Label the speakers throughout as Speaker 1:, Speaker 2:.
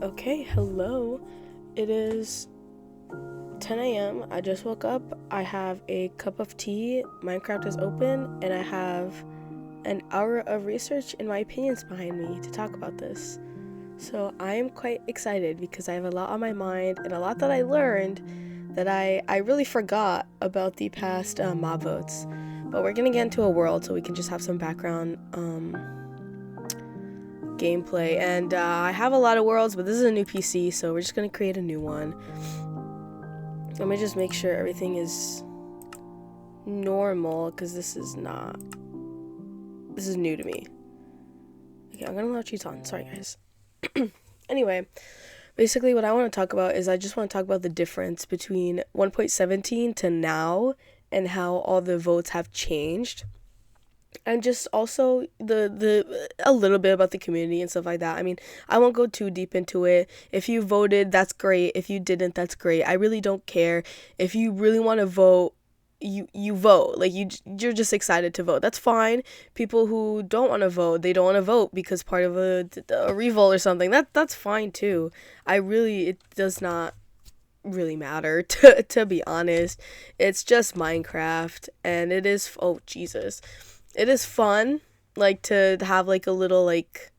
Speaker 1: Okay, hello. It is 10 a.m. I just woke up. I have a cup of tea. Minecraft is open, and I have an hour of research and my opinions behind me to talk about this. So I am quite excited because I have a lot on my mind and a lot that I learned that I really forgot about the past mob votes. But we're gonna get into a world so we can just have some background gameplay. And I have a lot of worlds, but this is a new PC, so we're just gonna create a new one. Let me just make sure everything is normal because this is new to me. Okay, I'm gonna allow cheats on. Sorry, guys. Anyway, basically what I want to talk about is I just want to talk about the difference between 1.17 to now and how all the votes have changed. And just also the a little bit about the community and stuff like that. I mean, I won't go too deep into it. If you voted, that's great. If you didn't, that's great. I really don't care. If you really want to vote, you vote. Like you're just excited to vote. That's fine. People who don't want to vote, they don't want to vote because part of a revolt or something. That's fine too. It does not really matter to be honest. It's just Minecraft, and it is, oh Jesus, it is fun, like, to have, like, a little, like,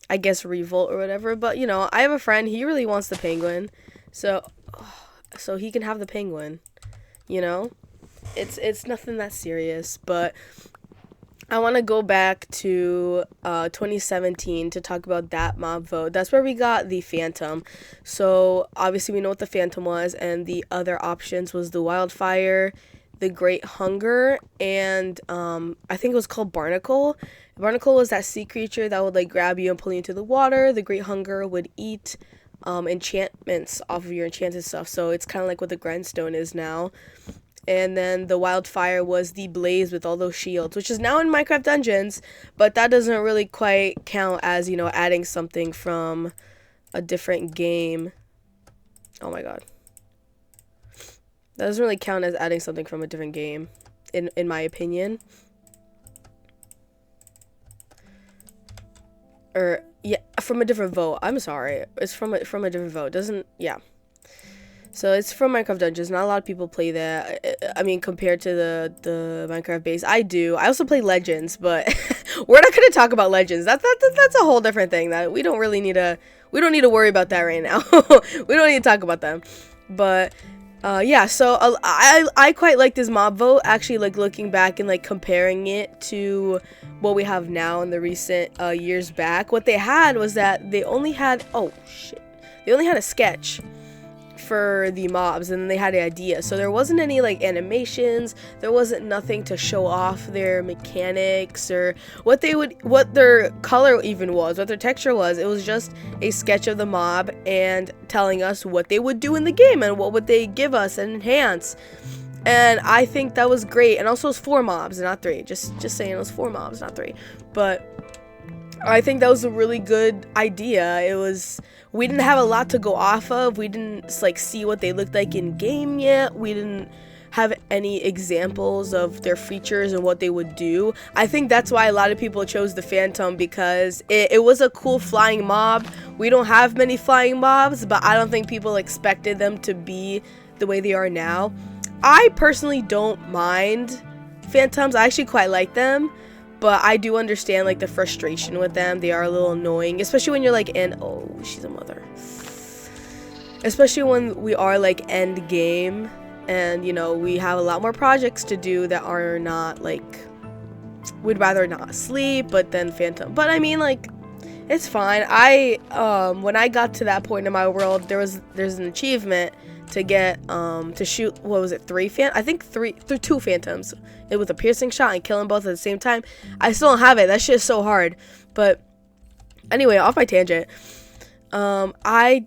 Speaker 1: I guess, revolt or whatever. But, I have a friend, he really wants the penguin. So he can have the penguin, you know? It's nothing that serious. But I want to go back to 2017 to talk about that mob vote. That's where we got the Phantom. So, obviously, we know what the Phantom was. And the other options was the Wildfire, the Great Hunger, and I think it was called Barnacle. Barnacle was that sea creature that would like grab you and pull you into the water. The Great Hunger would eat enchantments off of your enchanted stuff. So it's kind of like what the grindstone is now. And then the Wildfire was the blaze with all those shields, which is now in Minecraft Dungeons, but that doesn't really quite count as, adding something from a different game. Oh my god. That doesn't really count as adding something from a different game, in my opinion. Or, yeah, from a different vote. I'm sorry. It's from a different vote. Yeah. So it's from Minecraft Dungeons. Not a lot of people play that. I mean, compared to the Minecraft base. I do. I also play Legends, but we're not going to talk about Legends. That's a whole different thing that we don't really need to worry about that right now. We don't need to talk about them. But yeah, so I quite like this mob vote, actually, like, looking back and, like, comparing it to what we have now in the recent years back. What they had was that they only had a sketch for the mobs, and then they had the idea. So there wasn't any, like, animations, there wasn't nothing to show off their mechanics or what their color even was, what their texture was. It was just a sketch of the mob and telling us what they would do in the game and what would they give us and enhance. And I think that was great. And also, it's 4 mobs, not 3. Just saying, it was 4 mobs, not 3. But I think that was a really good idea. We didn't have a lot to go off of. We didn't, like, see what they looked like in game yet. We didn't have any examples of their features and what they would do. I think that's why a lot of people chose the Phantom, because it was a cool flying mob. We don't have many flying mobs, but I don't think people expected them to be the way they are now. I personally don't mind Phantoms. I actually quite like them. But I do understand, like, the frustration with them. They are a little annoying, especially when you're, like, oh, she's a mother. Especially when we are, like, end game, and, we have a lot more projects to do that are not, like, we'd rather not sleep, but then Phantom. But, I mean, like, it's fine. When I got to that point in my world, there's an achievement to get, to shoot, what was it, 2 Phantoms with a piercing shot and kill them both at the same time. I still don't have it. That shit is so hard. But anyway, off my tangent. I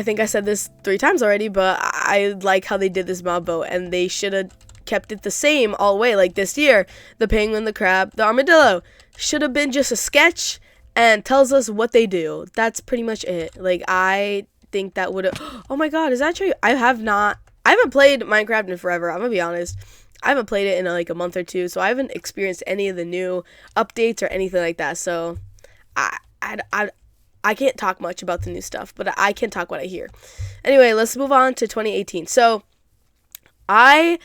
Speaker 1: think I said this 3 times already, but I like how they did this mob vote, and they should have kept it the same all the way. Like this year, the penguin, the crab, the armadillo should have been just a sketch and tells us what they do. That's pretty much it. Like, I think that would have, oh my god, is that true? I haven't played Minecraft in forever. I'm gonna be honest. I haven't played it in like a month or two, so I haven't experienced any of the new updates or anything like that. So I I can't talk much about the new stuff, but I can talk what I hear. Anyway, let's move on to 2018. So this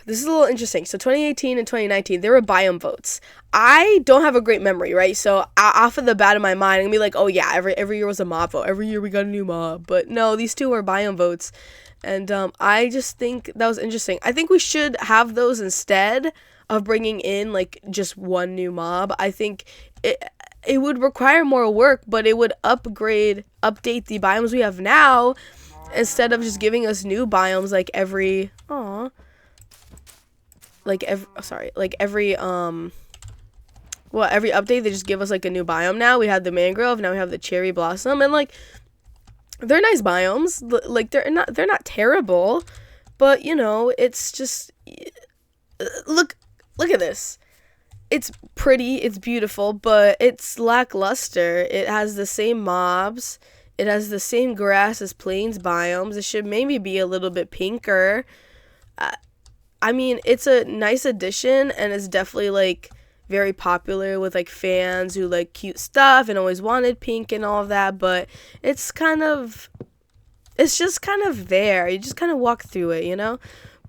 Speaker 1: is a little interesting. So 2018 and 2019, there were biome votes. I don't have a great memory, right? So off of the bat of my mind, I'm gonna be like, oh yeah, every year was a mob vote. Every year we got a new mob. But no, these two were biome votes. And I just think that was interesting. I think we should have those instead of bringing in like just one new mob. I think it would require more work, but it would update the biomes we have now instead of just giving us new biomes like every every update. They just give us like a new biome. Now we had the mangrove, now we have the cherry blossom, and like they're nice biomes. Like they're not terrible, but you know, it's just look at this. It's pretty, it's beautiful, but it's lackluster. It has the same mobs. It has the same grass as plains biomes. It should maybe be a little bit pinker. I mean, it's a nice addition, and it's definitely like very popular with like fans who like cute stuff and always wanted pink and all of that, but it's just kind of there. You just kind of walk through it, you know?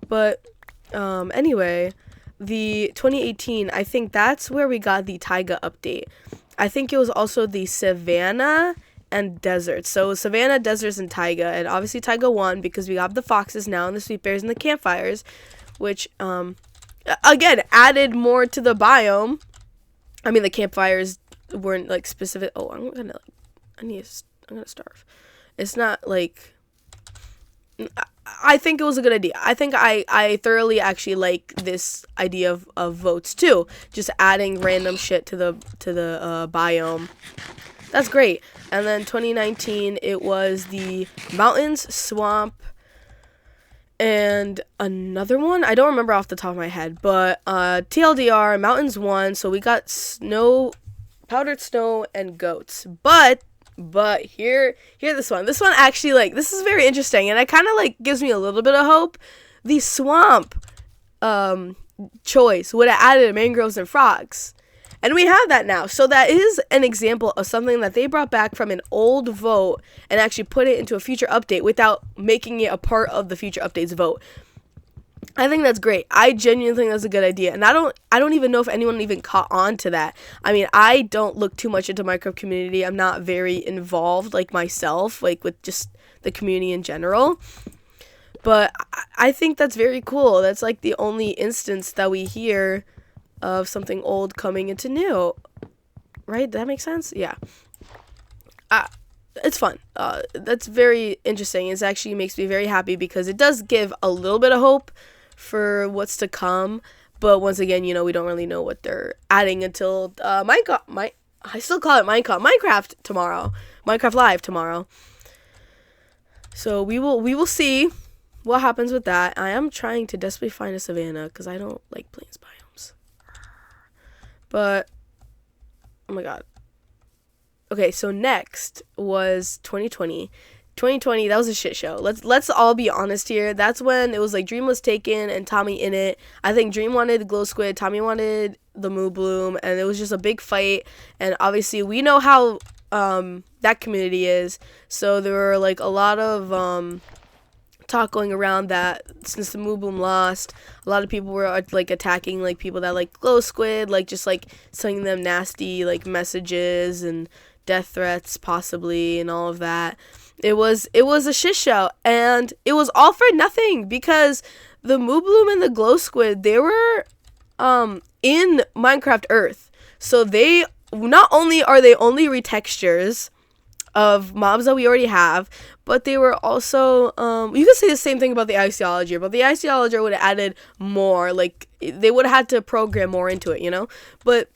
Speaker 1: But anyway, the 2018, I think that's where we got the taiga update. I think it was also the savanna and desert. So savanna, deserts, and taiga, and obviously taiga won because we got the foxes now and the sweet bears and the campfires, which again added more to the biome. I mean, the campfires weren't like specific. Oh, I'm gonna starve. It's not like, I think it was a good idea. I think I thoroughly actually like this idea of votes too. Just adding random shit to the biome. That's great. And then 2019, it was the mountains, swamp, and another one. I don't remember off the top of my head, but TLDR, mountains won. So we got snow, powdered snow, and goats. But here this one actually, like, this is very interesting, and it kind of like gives me a little bit of hope. The swamp choice would have added mangroves and frogs, and we have that now. So that is an example of something that they brought back from an old vote and actually put it into a future update without making it a part of the future updates vote. I think that's great. I genuinely think that's a good idea. And I don't even know if anyone even caught on to that. I mean, I don't look too much into Minecraft community. I'm not very involved, like, myself, like, with just the community in general. But I think that's very cool. That's, like, the only instance that we hear of something old coming into new. Right? Does that make sense? Yeah. It's fun. That's very interesting. It actually makes me very happy because it does give a little bit of hope for what's to come. But once again, you know, we don't really know what they're adding until I still call it Minecraft tomorrow. Minecraft Live tomorrow. So we will see what happens with that. I am trying to desperately find a savanna because I don't like plains biomes. But oh my god. Okay, so next was 2020. 2020, that was a shit show. Let's all be honest here. That's when it was like Dream was taken and Tommy in it. I think Dream wanted the glow squid, Tommy wanted the moo bloom, and it was just a big fight. And obviously we know how that community is. So there were like a lot of talk going around that since the moo bloom lost, a lot of people were like attacking like people that like glow squid, like just like sending them nasty like messages and death threats possibly and all of that. It was a shit show, and it was all for nothing because the moo bloom and the glow squid, they were in Minecraft Earth. So they not only are they only retextures of mobs that we already have, but they were also you could say the same thing about the Iceologer, but the Iceologer would have added more, like they would have had to program more into it, you know? But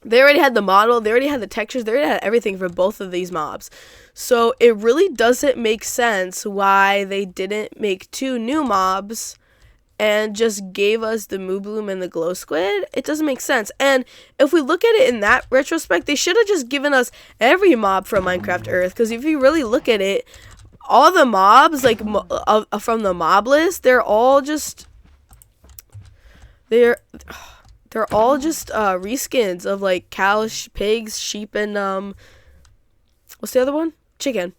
Speaker 1: they already had the model, they already had the textures, they already had everything for both of these mobs. So it really doesn't make sense why they didn't make two new mobs and just gave us the moo bloom and the glow squid. It doesn't make sense. And if we look at it in that retrospect, they should have just given us every mob from Minecraft Earth, because if you really look at it, all the mobs like from the mob list, they're all just reskins of like cows, pigs, sheep, and What's the other one? Chicken.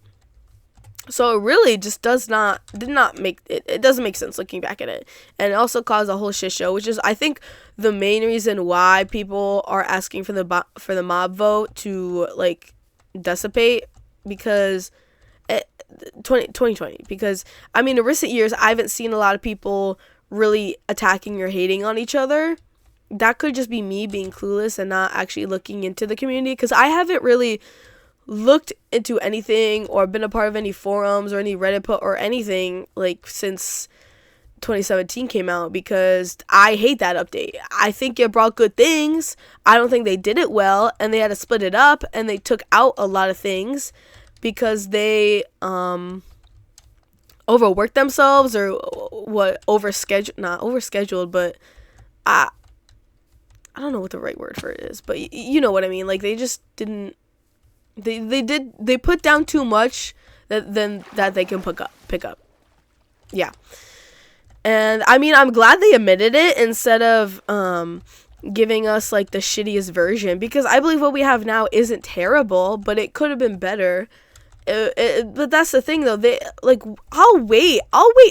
Speaker 1: So it really just did not make it. It doesn't make sense looking back at it, and it also caused a whole shit show, which is I think the main reason why people are asking for the mob vote to like dissipate, because 2020. Because I mean, in recent years, I haven't seen a lot of people really attacking or hating on each other. That could just be me being clueless and not actually looking into the community, because I haven't really looked into anything or been a part of any forums or any Reddit or anything like since 2017 came out, because I hate that update. I think it brought good things. I don't think they did it well, and they had to split it up, and they took out a lot of things because they overworked themselves, or what, not overscheduled, but I don't know what the right word for it is, but you know what I mean. Like, they just didn't. They put down too much that they can pick up. Yeah. And I mean, I'm glad they admitted it instead of giving us like the shittiest version, because I believe what we have now isn't terrible, but it could have been better. But that's the thing though. They like, I'll wait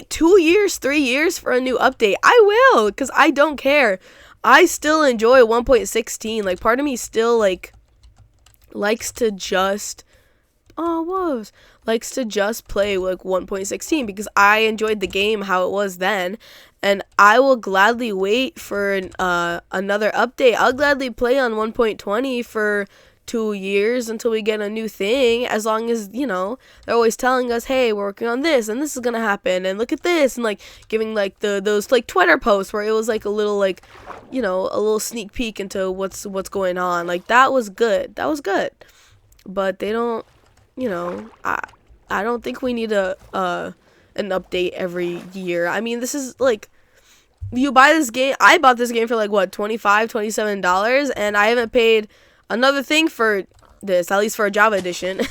Speaker 1: 2 years, 3 years for a new update. I will, because I don't care. I still enjoy 1.16. Like, part of me still like likes to just play like 1.16 because I enjoyed the game how it was then, and I will gladly wait for another update. I'll gladly play on 1.20 for 2 years until we get a new thing, as long as, you know, they're always telling us, hey, we're working on this and this is gonna happen and look at this, and like giving like those like Twitter posts where it was like a little, like, you know, a little sneak peek into what's going on. Like, that was good, but they don't, you know, I don't think we need an update every year. I mean, this is like, you buy this game, I bought this game for like what, $27, and I haven't paid another thing for this, at least for a Java edition.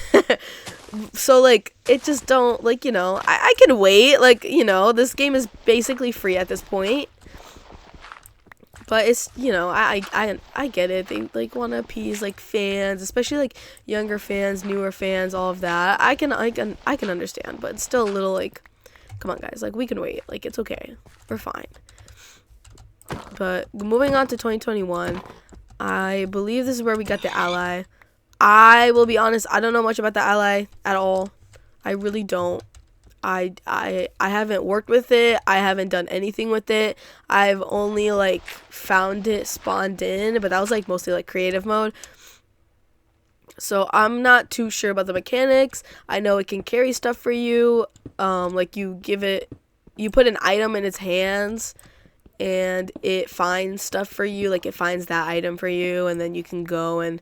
Speaker 1: So like, it just don't, like, you know, I can wait, like, you know, this game is basically free at this point. But it's, you know, I get it. They like want to appease like fans, especially like younger fans, newer fans, all of that. I can understand, but it's still a little like, come on guys, like, we can wait. Like, it's okay. We're fine. But moving on to 2021, I believe this is where we got the ally. I will be honest, I don't know much about the ally at all. I really don't. I haven't worked with it. I haven't done anything with it. I've only like found it spawned in, but that was like mostly like creative mode. So I'm not too sure about the mechanics. I know it can carry stuff for you. Like, you put an item in its hands and it finds stuff for you. Like, it finds that item for you, and then you can go and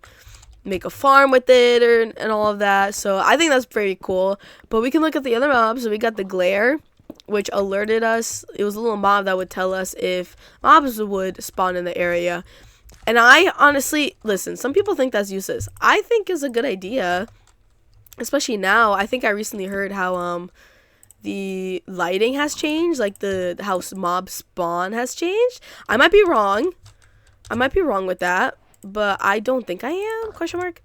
Speaker 1: make a farm with it and all of that. So I think that's pretty cool. But we can look at the other mobs. So we got the glare, which alerted us. It was a little mob that would tell us if mobs would spawn in the area. And I honestly, listen, some people think that's useless. I think it's a good idea, especially now. I think I recently heard how the lighting has changed, like the house mob spawn has changed. I might be wrong with that, but I don't think I am, question mark.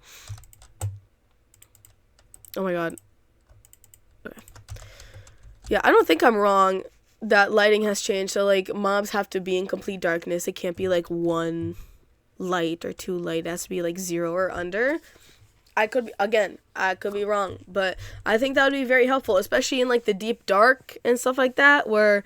Speaker 1: Oh my god. Okay. Yeah, I don't think I'm wrong that lighting has changed. So like, mobs have to be in complete darkness. It can't be like 1 light or 2 light. It has to be like 0 or under. I could be wrong, but I think that would be very helpful, especially in like the deep dark and stuff like that, where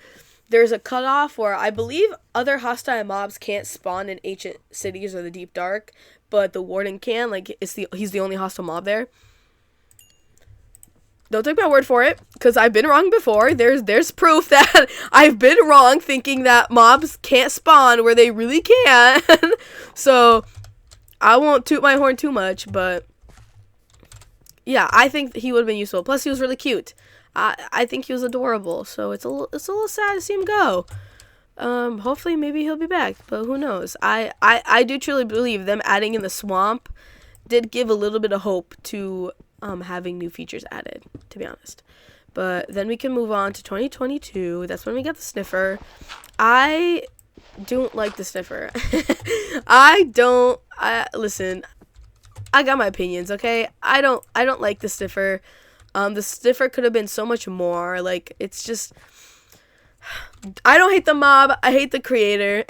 Speaker 1: there's a cutoff where I believe other hostile mobs can't spawn in ancient cities or the deep dark, but the warden can. Like, he's the only hostile mob there. Don't take my word for it, because I've been wrong before. There's proof that I've been wrong thinking that mobs can't spawn where they really can. So I won't toot my horn too much, but yeah, I think he would have been useful. Plus, he was really cute. I think he was adorable, so it's a little sad to see him go. Hopefully maybe he'll be back, but who knows. I do truly believe them adding in the swamp did give a little bit of hope to having new features added, to be honest. But then we can move on to 2022. That's when we got the sniffer. I don't like the sniffer. Listen, I got my opinions, okay? I don't like the sniffer. The sniffer could have been so much more. Like, it's just, I don't hate the mob. I hate the creator.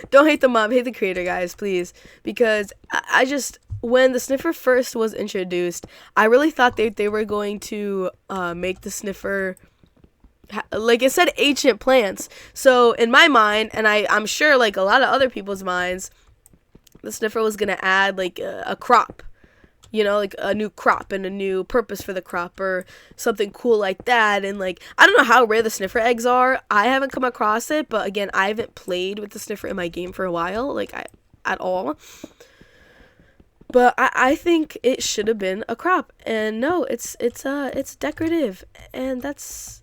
Speaker 1: Don't hate the mob. Hate the creator, guys, please. Because I just, when the sniffer first was introduced, I really thought they were going to make the sniffer, like it said, ancient plants. So in my mind, and I'm sure like a lot of other people's minds, the sniffer was going to add like a crop. You know, like a new crop and a new purpose for the crop or something cool like that. And like, I don't know how rare the sniffer eggs are. I haven't come across it, but again, I haven't played with the sniffer in my game for a while, like at all. But I think it should have been a crop. And no, it's decorative, and that's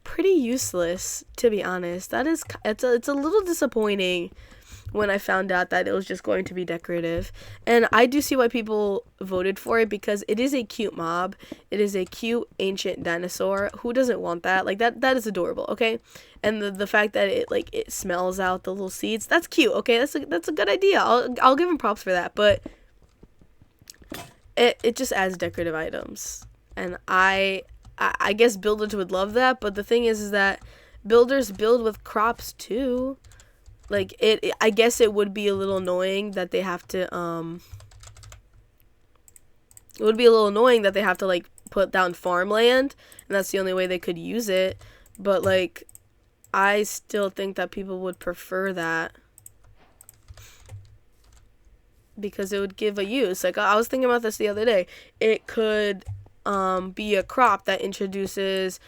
Speaker 1: pretty useless, to be honest. It's a little disappointing when I found out that it was just going to be decorative. And I do see why people voted for it, because it is a cute mob. It is a cute ancient dinosaur. Who doesn't want that? Like, that is adorable, okay? And the fact that it smells out the little seeds, that's cute, okay? That's a good idea. I'll give them props for that. But it just adds decorative items. And I guess builders would love that, but the thing is that builders build with crops too. Like, I guess it would be a little annoying that they have to, it would be a little annoying that they have to, like, put down farmland, and that's the only way they could use it. But, like, I still think that people would prefer that, because it would give a use. Like, I was thinking about this the other day. It could, be a crop that introduces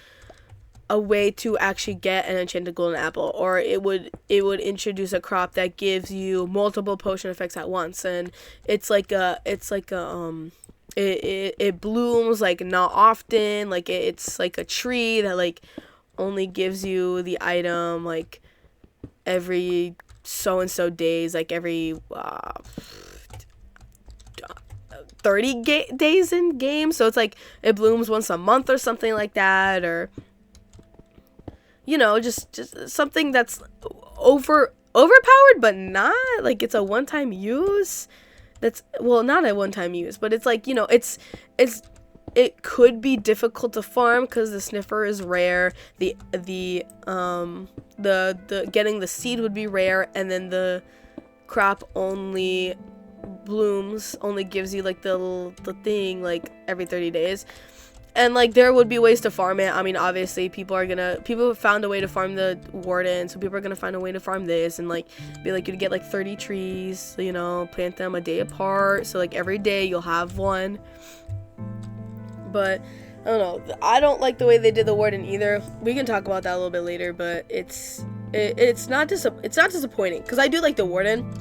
Speaker 1: a way to actually get an enchanted golden apple, or it would introduce a crop that gives you multiple potion effects at once, and it blooms like not often, like it's like a tree that like only gives you the item like every so and so days, like every 30 days in game, so it's like it blooms once a month or something like that, or you know, just something that's overpowered, but not like it's a one-time use. That's, well, not a one-time use, but it's like, you know, it could be difficult to farm because the sniffer is rare. The getting the seed would be rare, and then the crop only gives you like the thing like every 30 days. And, like, there would be ways to farm it. I mean, obviously, people have found a way to farm the warden, so people are going to find a way to farm this, and, like, be like, you'd get, like, 30 trees, you know, plant them a day apart, so, like, every day you'll have one. But, I don't know, I don't like the way they did the warden either. We can talk about that a little bit later, but it's not disappointing, because I do like the warden.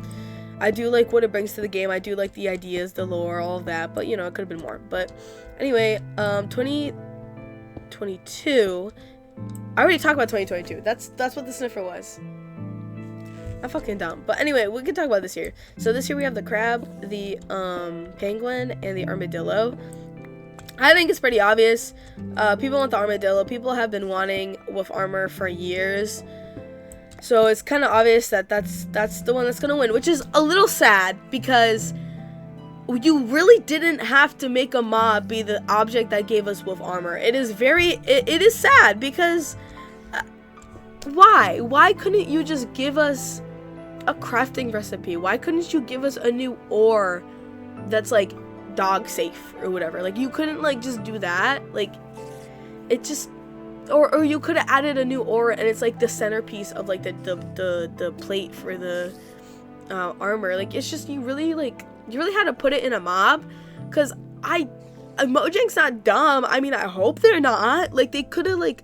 Speaker 1: I do like what it brings to the game. I do like the ideas, the lore, all of that, but, you know, it could have been more. But anyway, 2022, I already talked about 2022. That's what the sniffer was. I'm fucking dumb. But anyway, we can talk about this year. So this year we have the crab, the penguin, and the armadillo. I think it's pretty obvious. People want the armadillo. People have been wanting wolf armor for years. So it's kind of obvious that that's the one that's going to win, which is a little sad, because you really didn't have to make a mob be the object that gave us wolf armor. It is sad, because why couldn't you just give us a crafting recipe? Why couldn't you give us a new ore that's like dog safe or whatever? Like, you couldn't like just do that. Like, it just, or you could have added a new ore and it's like the centerpiece of like the plate for the armor. Like, it's just, you really had to put it in a mob, because Mojang's not dumb. I mean, I hope they're not. Like, they could have like,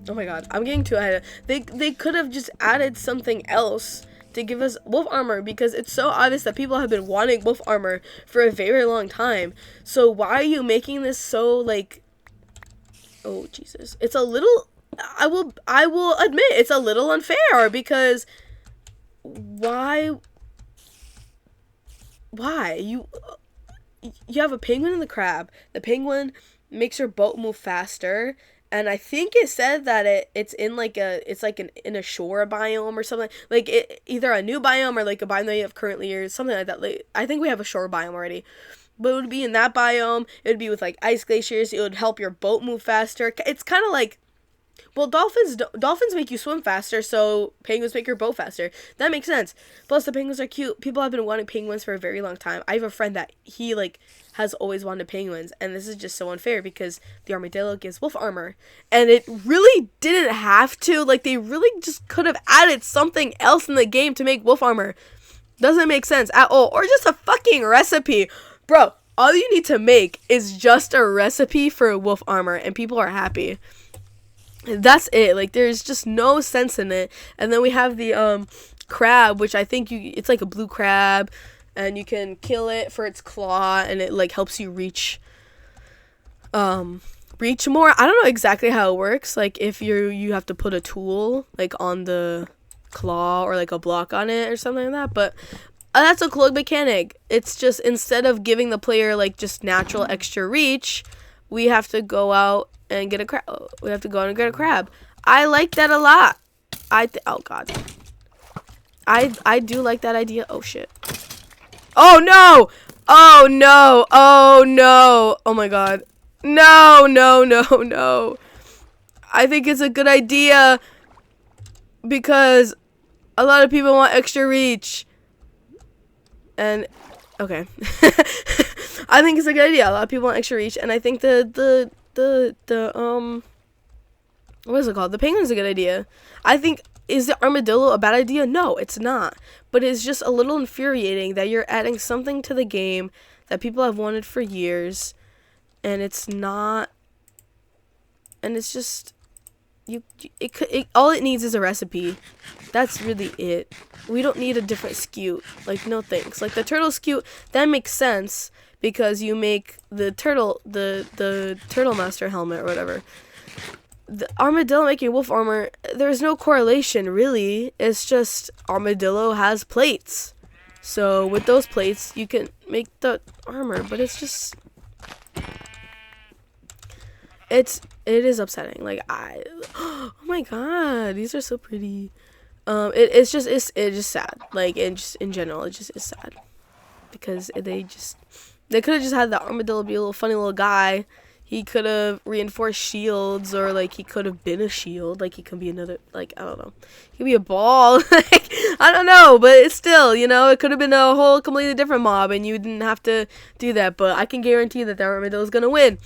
Speaker 1: oh my god, I'm getting too ahead. They could have just added something else to give us wolf armor, because it's so obvious that people have been wanting wolf armor for a very long time. So why are you making this so like, oh Jesus, it's a little, I will admit it's a little unfair, because why you have a penguin and the crab. The penguin makes your boat move faster, and I think it said that it's in like in a shore biome or something, like either a new biome or like a biome that you have currently or something like that. Like I think we have a shore biome already, but it would be in that biome. It would be with like ice glaciers. It would help your boat move faster. It's kind of like, well, dolphins make you swim faster, so penguins make your boat faster. That makes sense. Plus, the penguins are cute. People have been wanting penguins for a very long time. I have a friend that he like has always wanted penguins, and this is just so unfair because the armadillo gives wolf armor, and it really didn't have to. Like, they really just could have added something else in the game to make wolf armor. Doesn't make sense at all, or just a fucking recipe, bro. All you need to make is just a recipe for wolf armor, and people are happy. That's it. Like, there's just no sense in it. And then we have the crab, which I think it's like a blue crab, and you can kill it for its claw, and it like helps you reach more. I don't know exactly how it works, like if you have to put a tool like on the claw or like a block on it or something like that, but that's a cool mechanic. It's just, instead of giving the player like just natural extra reach, we have to go out and get a crab. We have to go out and get a crab. I like that a lot. Oh god. I do like that idea. Oh shit. Oh no! Oh no! Oh no! Oh my god. No, no, no, no. I think it's a good idea because a lot of people want extra reach. And okay. I think it's a good idea. A lot of people want extra reach, and I think the what is it called? The penguin's a good idea. I think, is the armadillo a bad idea? No, it's not. But it's just a little infuriating that you're adding something to the game that people have wanted for years, and it's not, and it's just, all it needs is a recipe. That's really it. We don't need a different scute. Like, no thanks. Like, the turtle scute, that makes sense because you make the turtle master helmet or whatever. The armadillo making wolf armor, there's no correlation really. It's just armadillo has plates, so with those plates you can make the armor. But it's just, it is upsetting. Like, oh my god, these are so pretty. It's just sad. Like, in general, it just is sad because they could have just had the armadillo be a little funny little guy. He could have reinforced shields, or like he could have been a shield. Like, he could be another, like, I don't know, he could be a ball. Like, I don't know, but it's still, you know, it could have been a whole completely different mob, and you didn't have to do that. But I can guarantee that the armadillo is gonna win.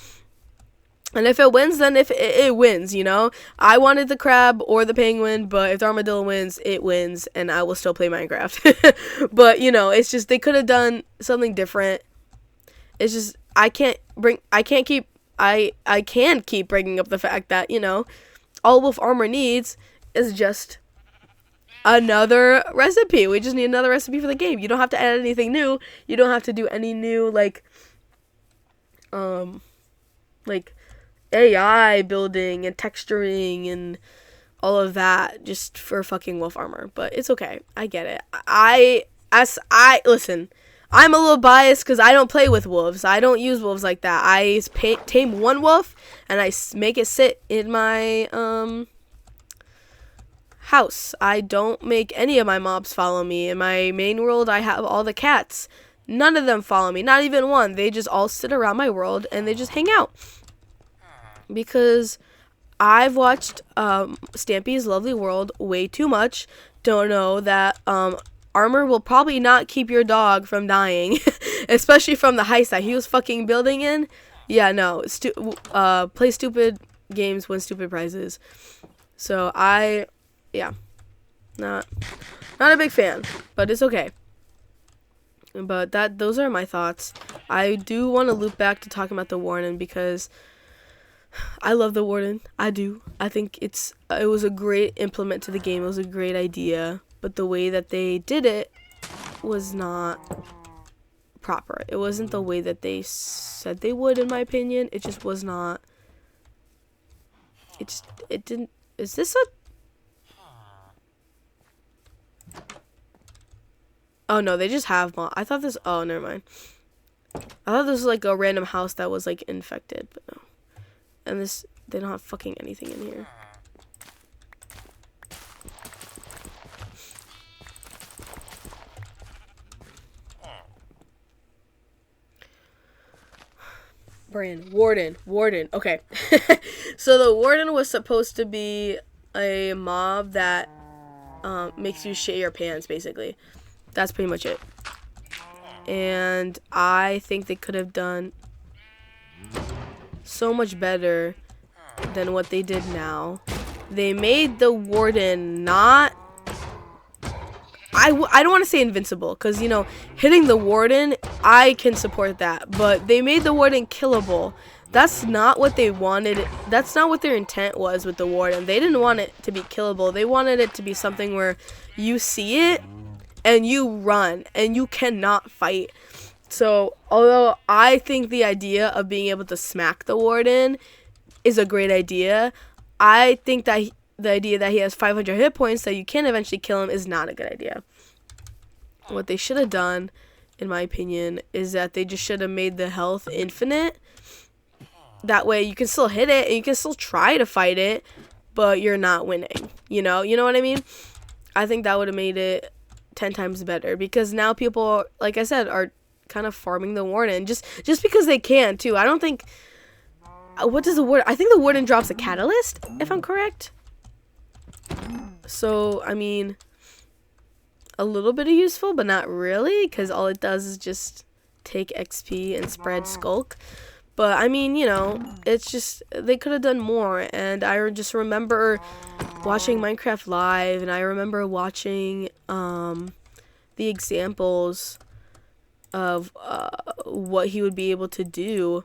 Speaker 1: And if it wins, then if it wins, you know. I wanted the crab or the penguin, but if the armadillo wins, it wins, and I will still play Minecraft. But, you know, it's just, they could have done something different. It's just, I can keep bringing up the fact that, you know, all wolf armor needs is just another recipe. We just need another recipe for the game. You don't have to add anything new. You don't have to do any new, like AI building and texturing and all of that just for fucking wolf armor. But it's okay. I get it. Listen, I'm a little biased because I don't play with wolves. I don't use wolves like that. I tame one wolf and I make it sit in my house. I don't make any of my mobs follow me. In my main world, I have all the cats. None of them follow me. Not even one. They just all sit around my world and they just hang out. Because I've watched Stampy's Lovely World way too much. Don't know that armor will probably not keep your dog from dying, especially from the heist that he was fucking building in. Yeah, no. Play stupid games, win stupid prizes. So not a big fan, but it's okay. But those are my thoughts. I do want to loop back to talking about the Warden because I love the Warden. I do. I think it was a great implement to the game. It was a great idea, but the way that they did it was not proper. It wasn't the way that they said they would, in my opinion. It just was not. It didn't. Is this a? Oh no, they just have I thought this. Oh, never mind. I thought this was like a random house that was like infected, but no. And this, They don't have fucking anything in here. Brand. Warden. Okay. So the warden was supposed to be a mob that makes you shit your pants, basically. That's pretty much it. And I think they could have done so much better than what they did now. They made the warden not... I don't want to say invincible, because, you know, hitting the warden, I can support that. But they made the warden killable. That's not what they wanted. That's not what their intent was with the warden. They didn't want it to be killable. They wanted it to be something where you see it and you run and you cannot fight. So, although I think the idea of being able to smack the warden is a great idea, I think that the idea that he has 500 hit points that you can eventually kill him is not a good idea. What they should have done, in my opinion, is that they just should have made the health infinite. That way you can still hit it and you can still try to fight it, but you're not winning. You know what I mean? I think that would have made it 10 times better, because now people, like I said, are kind of farming the warden just because they can too. I don't think... What does the warden... I think the warden drops a catalyst, if I'm correct. So, I mean, a little bit of useful, but not really, because all it does is just take XP and spread skulk. But, I mean, you know, it's just, they could have done more. And I just remember watching Minecraft Live, and I remember watching the examples of what he would be able to do.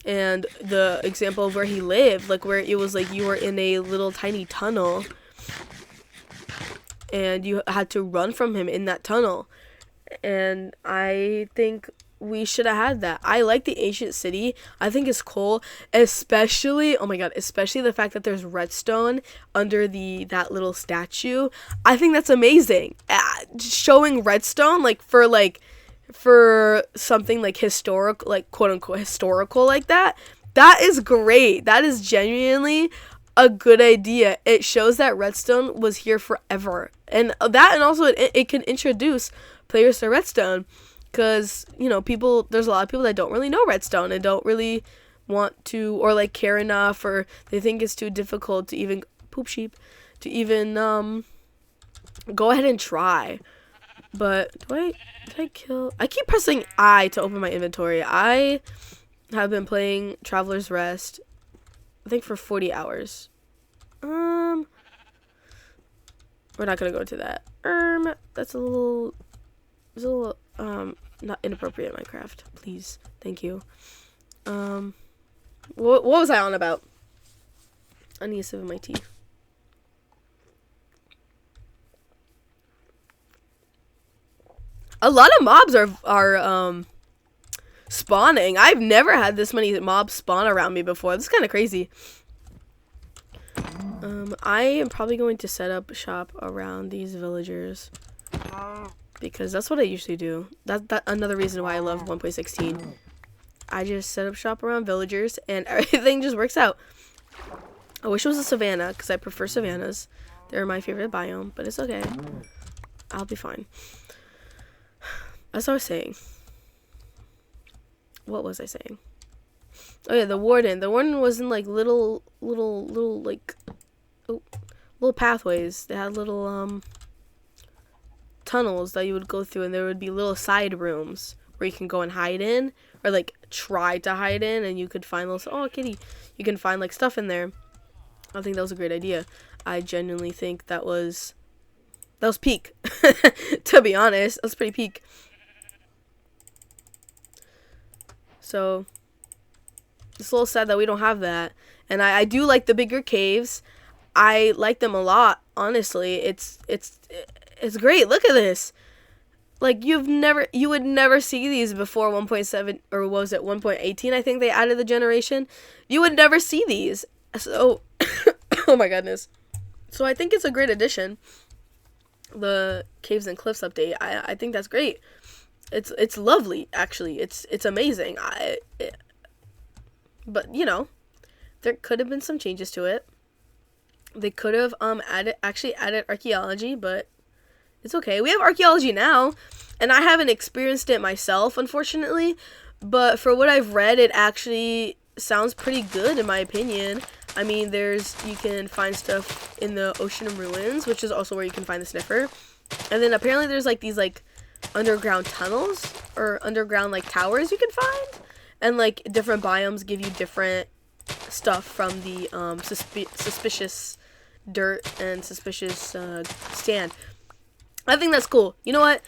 Speaker 1: And the example of where he lived, like where it was like you were in a little tiny tunnel and you had to run from him in that tunnel. And I think we should have had that. I like the ancient city. I think it's cool, especially, oh my god, especially the fact that there's redstone under that little statue. I think that's amazing. Showing redstone for something like historical, like quote unquote historical like that is great. That is genuinely a good idea. It shows that redstone was here forever, and also it can introduce players to redstone, because, you know, there's a lot of people that don't really know redstone and don't really want to, or like care enough, or they think it's too difficult to even go ahead and try. But did I kill? I keep pressing I to open my inventory. I have been playing Traveler's Rest, I think, for 40 hours. We're not gonna go into that. That's a little not inappropriate, Minecraft. Please, thank you. What was I on about? I need a sip of my tea. A lot of mobs are spawning. I've never had this many mobs spawn around me before. This is kind of crazy. I am probably going to set up shop around these villagers, because that's what I usually do. That another reason why I love 1.16. I just set up shop around villagers and everything just works out. I wish it was a savanna, because I prefer savannas. They're my favorite biome, but it's okay. I'll be fine. As I was saying. What was I saying? Oh yeah, the warden. The warden was in like little pathways. They had little tunnels that you would go through, and there would be little side rooms where you can go and hide in, or like try to hide in, and you could find those. Oh, kitty! You can find like stuff in there. I think that was a great idea. I genuinely think that was peak. To be honest, that was pretty peak. So it's a little sad that we don't have that. And I do like the bigger caves. I like them a lot, honestly. It's great. Look at this. Like, you would never see these before 1.7, or what was it, 1.18? I think they added the generation. You would never see these. So oh my goodness. So I think it's a great addition. The Caves and Cliffs update. I think that's great. It's lovely, actually. It's amazing. But, you know, There could have been some changes to it. They could have added archaeology, but it's okay. We have archaeology now, and I haven't experienced it myself, unfortunately. But for what I've read, it actually sounds pretty good in my opinion. I mean, you can find stuff in the Ocean of Ruins, which is also where you can find the sniffer. And then apparently there's like these like underground tunnels or underground like towers you can find. And like different biomes give you different stuff from the suspicious dirt and suspicious sand. I think that's cool. You know what?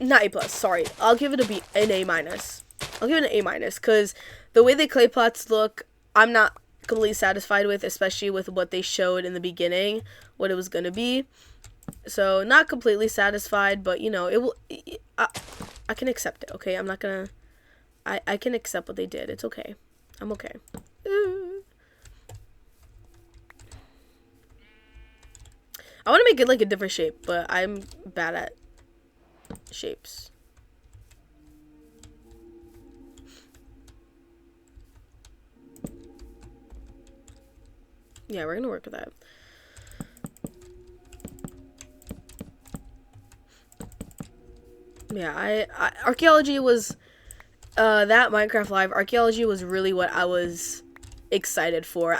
Speaker 1: Not A plus. Sorry, I'll give it an A minus. I'll give it an A minus because the way the clay pots look, I'm not completely satisfied with, especially with what they showed in the beginning, what it was gonna be. So not completely satisfied, but you know, it will. I can accept it. Okay, I'm not gonna. I can accept what they did. It's okay. I'm okay. I want to make it like a different shape, but I'm bad at shapes. Yeah, we're gonna work with that. Yeah, archaeology was that Minecraft Live archaeology was really what I was excited for.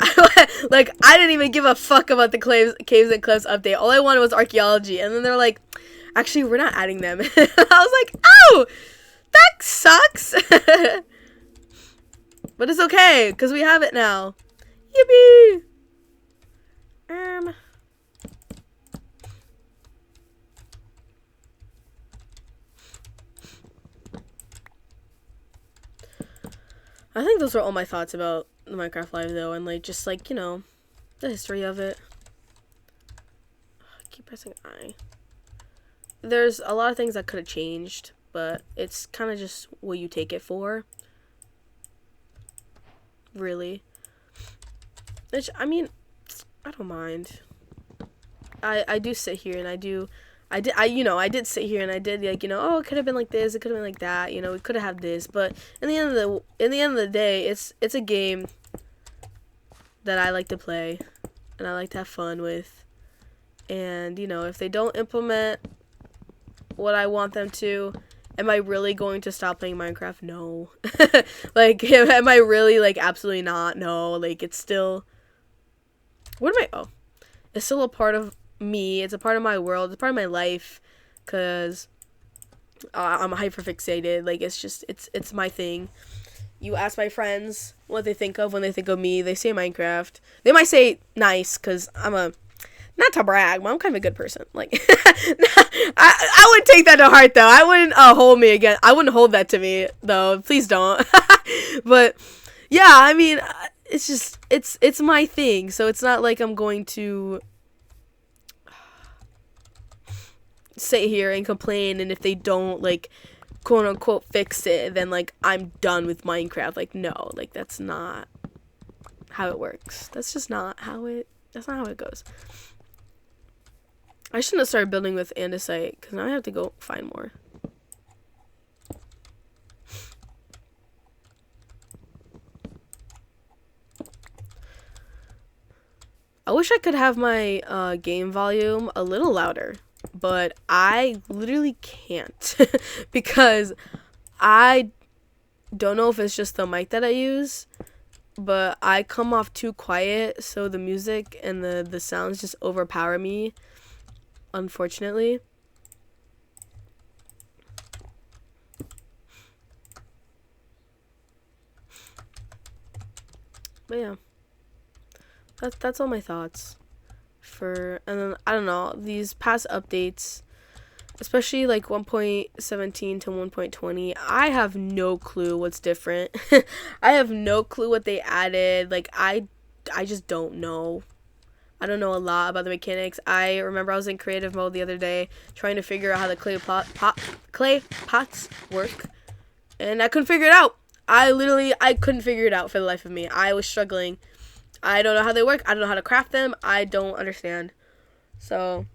Speaker 1: Like, I didn't even give a fuck about the caves and cliffs update. All I wanted was archaeology, and then they're like, actually, we're not adding them. I was like, oh, that sucks. But it's okay because we have it now. Yippee! I think those are all my thoughts about the Minecraft Live, though, and like just like, you know, the history of it. I keep pressing I. There's a lot of things that could have changed, but it's kind of just what you take it for. Really. Which, I mean, I don't mind. I do sit here and I did sit here and I did, like, you know, oh, it could have been like this, it could have been like that, you know, we could have had this, but in the end of the day, it's a game that I like to play and I like to have fun with. And, you know, if they don't implement what I want them to, am I really going to stop playing Minecraft? No. Like, am I really, like, absolutely not? No. Like, it's still, it's still a part of me. It's a part of my world. It's a part of my life, because I'm hyper fixated. Like, it's my thing. You ask my friends what they think of when they think of me. They say Minecraft. They might say nice, because not to brag, but I'm kind of a good person. Like, I wouldn't take that to heart, though. I wouldn't hold me again. I wouldn't hold that to me, though. Please don't. But yeah, I mean, it's just it's my thing. So it's not like I'm going to sit here and complain, and if they don't, like, quote unquote fix it, then like I'm done with Minecraft. Like, no, like that's not how it works. That's not how it goes. I shouldn't have started building with andesite, because now I have to go find more. I wish I could have my game volume a little louder, but I literally can't because I don't know if it's just the mic that I use, but I come off too quiet, so the music and the sounds just overpower me, unfortunately. But yeah, that's all my thoughts for, and then I don't know, these past updates, especially like 1.17 to 1.20, I have no clue what's different. I have no clue what they added. Like, I just don't know. I don't know a lot about the mechanics. I remember I was in creative mode the other day trying to figure out how the clay pots work, and I couldn't figure it out. I couldn't figure it out for the life of me. I was struggling. I don't know how they work. I don't know how to craft them. I don't understand. So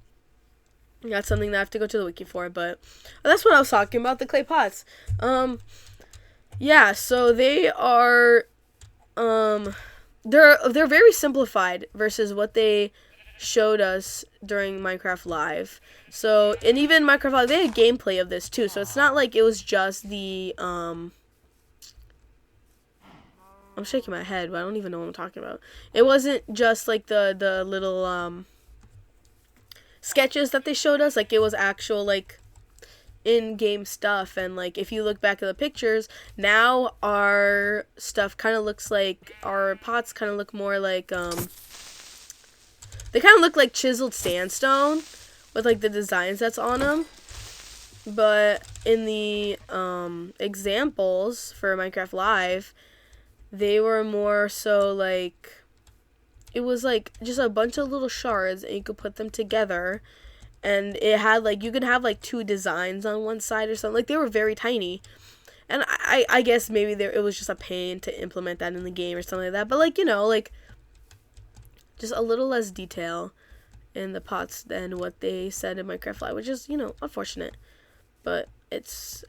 Speaker 1: that's something that I have to go to the wiki for, but that's what I was talking about, the clay pots. Yeah, so they are they're very simplified versus what they showed us during Minecraft Live. So, and even Minecraft Live, they had gameplay of this too. So it's not like it was just the I'm shaking my head, but I don't even know what I'm talking about. It wasn't just like the little sketches that they showed us. Like it was actual like in-game stuff. And like if you look back at the pictures, now our stuff kind of looks like, our pots kind of look more like they kind of look like chiseled sandstone with like the designs that's on them. But in the examples for Minecraft Live, they were more so like, it was like just a bunch of little shards and you could put them together, and it had like, you could have like 2 designs on one side or something. Like they were very tiny, and I guess maybe it was just a pain to implement that in the game or something like that. But like, you know, like just a little less detail in the pots than what they said in Minecraft Live, which is, you know, unfortunate. But it's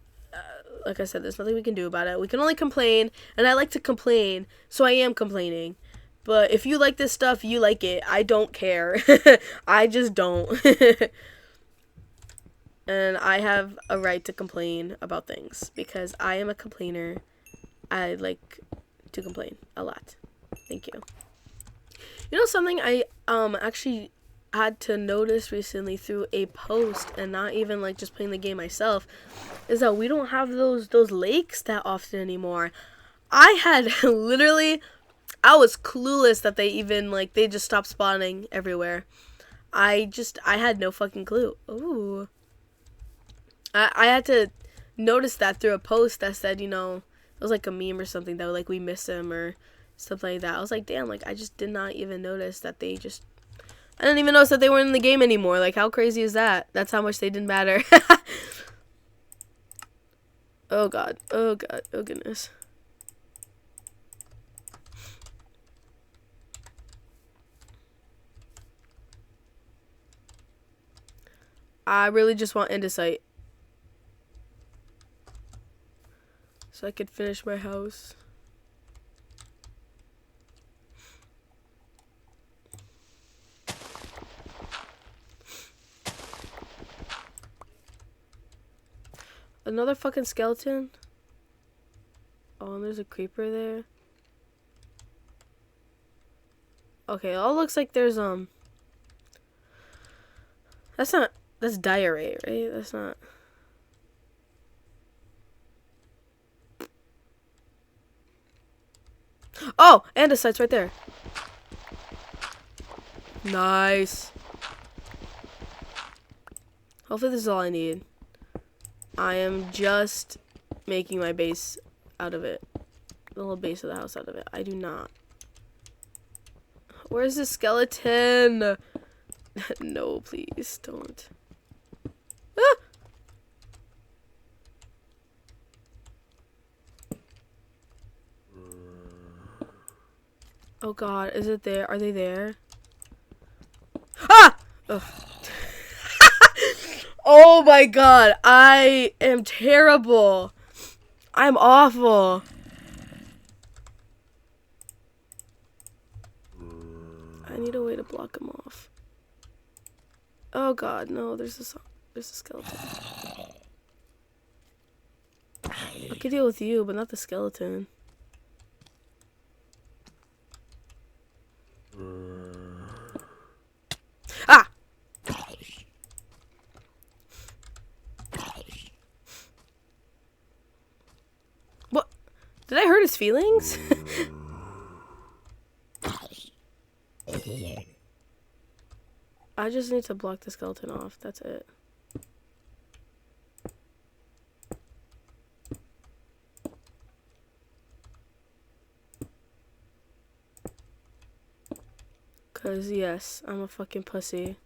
Speaker 1: like I said, there's nothing we can do about it. We can only complain, and I like to complain, so I am complaining. But if you like this stuff, you like it. I don't care. I just don't. And I have a right to complain about things because I am a complainer. I like to complain a lot. Thank you. You know something I actually had to notice recently through a post, and not even like just playing the game myself, is that we don't have those lakes that often anymore. I had literally, I was clueless that they even like, they just stopped spawning everywhere. I had no fucking clue. Ooh. I had to notice that through a post that said, you know, it was like a meme or something that like, we miss him or stuff like that. I was like, damn, like I just did not even notice that I didn't even notice that they weren't in the game anymore. Like, how crazy is that? That's how much they didn't matter. Oh god. Oh god. Oh goodness. I really just want andesite, so I could finish my house. Another fucking skeleton? Oh, and there's a creeper there. Okay, it all looks like there's that's diorite, right? That's not. Oh, andesite's right there. Nice. Hopefully this is all I need. I am just making my base out of it. The little base of the house out of it. I do not. Where's the skeleton? No, please don't. Ah! Oh god, is it there? Are they there? Ah! Ugh. Oh my god, I am terrible. I'm awful. I need a way to block him off. Oh god, no, there's a skeleton. I could deal with you, but not the skeleton. Ah! What? Did I hurt his feelings? I just need to block the skeleton off. That's it. Cause yes, I'm a fucking pussy.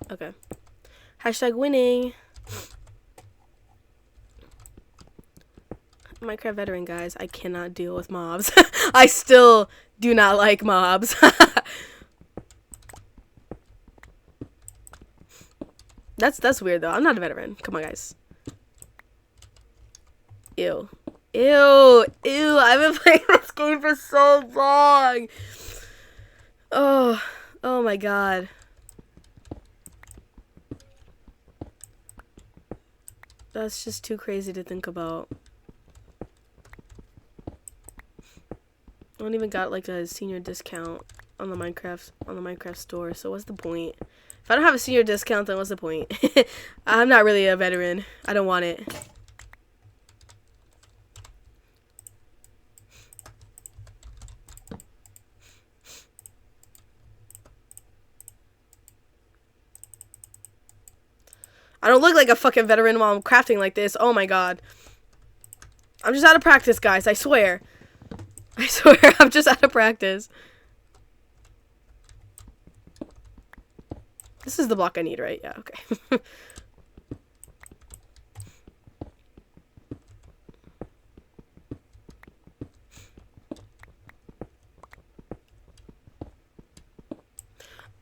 Speaker 1: Okay. Hashtag winning. Minecraft veteran, guys. I cannot deal with mobs. I still do not like mobs. That's weird though. I'm not a veteran. Come on, guys. Ew. Ew, ew, I've been playing this game for so long. Oh, oh my god. That's just too crazy to think about. I don't even got like a senior discount on the Minecraft store, so what's the point? If I don't have a senior discount, then what's the point? I'm not really a veteran. I don't want it. I don't look like a fucking veteran while I'm crafting like this. Oh my god. I'm just out of practice, guys. I swear. I swear, I'm just out of practice. This is the block I need, right? Yeah, okay.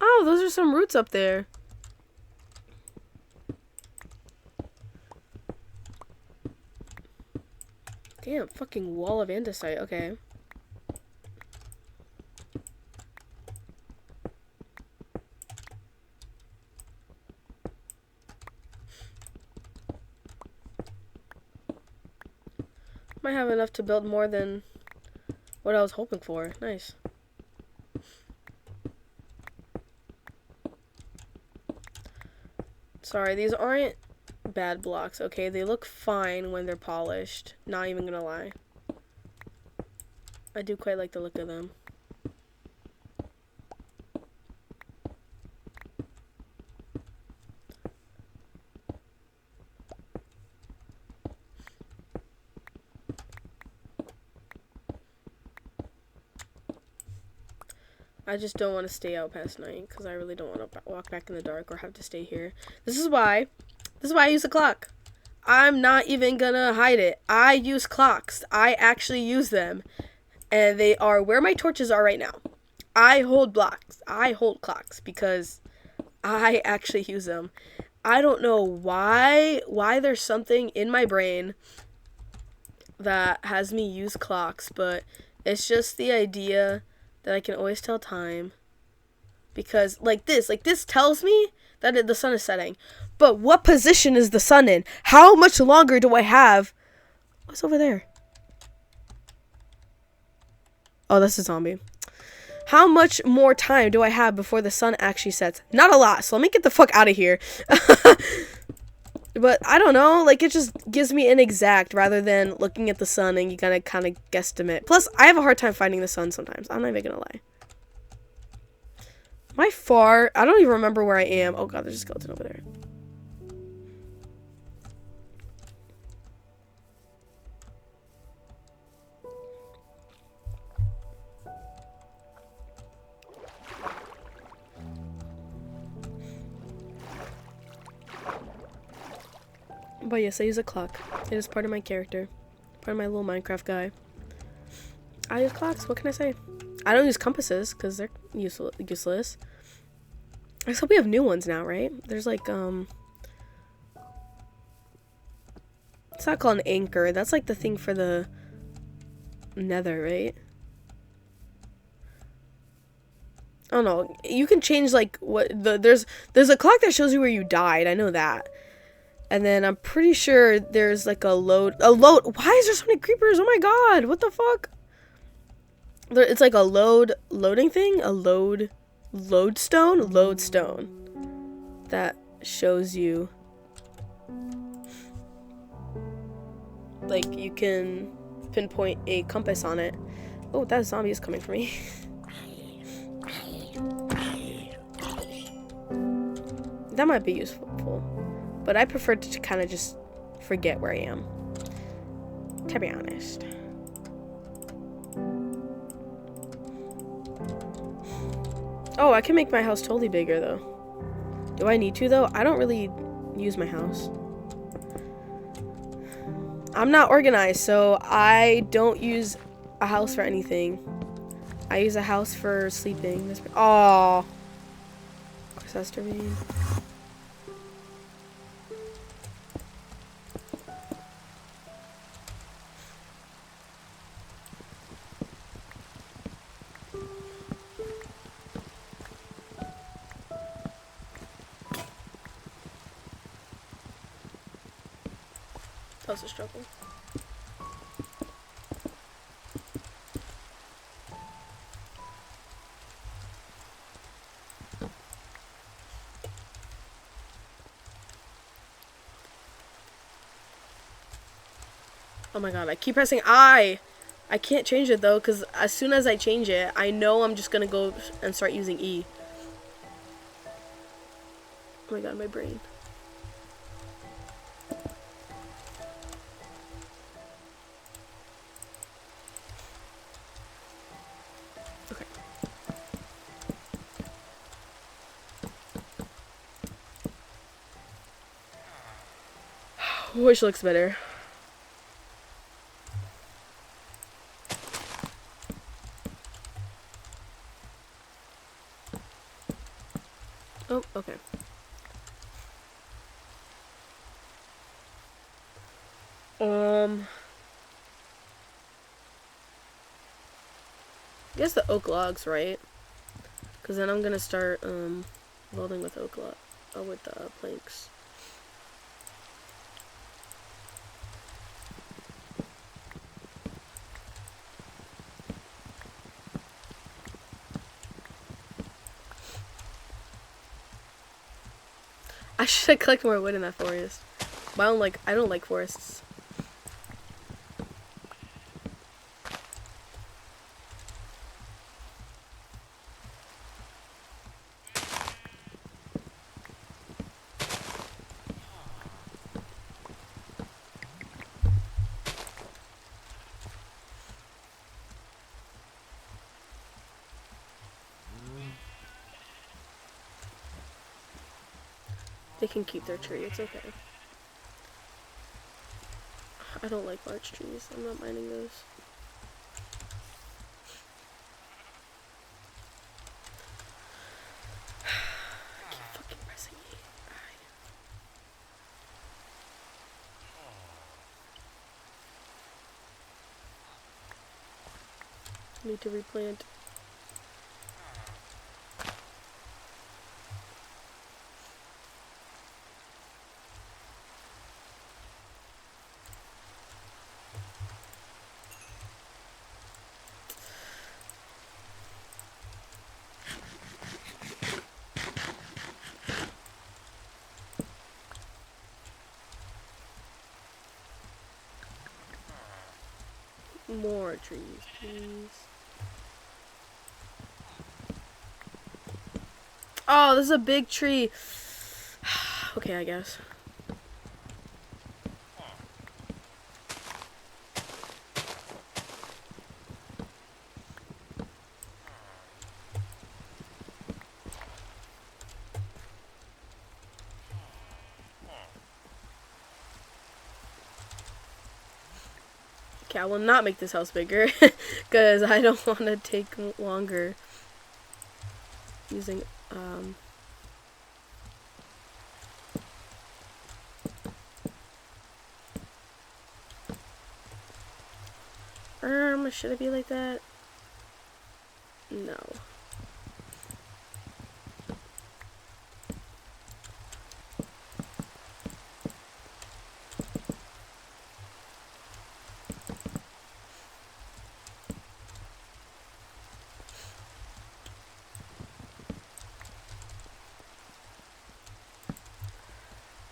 Speaker 1: Oh, those are some roots up there. Damn, fucking wall of andesite. Okay. Might have enough to build more than what I was hoping for. Nice. Sorry, these aren't bad blocks, okay? They look fine when they're polished. Not even gonna lie. I do quite like the look of them. I just don't want to stay out past night because I really don't want to walk back in the dark or have to stay here. This is why I use a clock. I'm not even gonna hide it. I use clocks. I actually use them. And they are where my torches are right now. I hold blocks. I hold clocks because I actually use them. I don't know why there's something in my brain that has me use clocks, but it's just the idea that I can always tell time. Because like this tells me that the sun is setting. But what position is the sun in? How much longer do I have? What's over there? Oh, that's a zombie. How much more time do I have before the sun actually sets? Not a lot, so let me get the fuck out of here. But I don't know, like it just gives me an exact rather than looking at the sun and you gotta kind of guesstimate. Plus, I have a hard time finding the sun sometimes. I'm not even gonna lie. Am I far? I don't even remember where I am. Oh god, there's a skeleton over there. But yes, I use a clock. It is part of my character. Part of my little Minecraft guy. I use clocks. What can I say? I don't use compasses because they're useless. I hope we have new ones now, right? There's like, it's not called an anchor. That's like the thing for the nether, right? I don't know. You can change like what there's a clock that shows you where you died. I know that. And then I'm pretty sure there's like a load. Why is there so many creepers? Oh my god. What the fuck? It's like a loading thing. A lodestone that shows you. Like you can pinpoint a compass on it. Oh, that zombie is coming for me. That might be useful. But I prefer to kind of just forget where I am. To be honest. Oh, I can make my house totally bigger though. Do I need to though? I don't really use my house. I'm not organized, so I don't use a house for anything. I use a house for sleeping. Oh, Chrysasterine. That was a struggle. Oh my god, I keep pressing I. I can't change it though, because as soon as I change it, I know I'm just gonna go and start using E. Oh my god, my brain. Okay. Which looks better? Oh, okay. I guess the oak logs, right? Because then I'm gonna start welding with oak log, with the planks. I should collect more wood in that forest. But I don't like forests. They can keep their tree, it's okay. I don't like large trees. I'm not mining those. I keep fucking pressing E. I need to replant. More trees, please. Oh, this is a big tree. Okay, I guess. Okay, I will not make this house bigger because I don't want to take longer using should it be like that? No.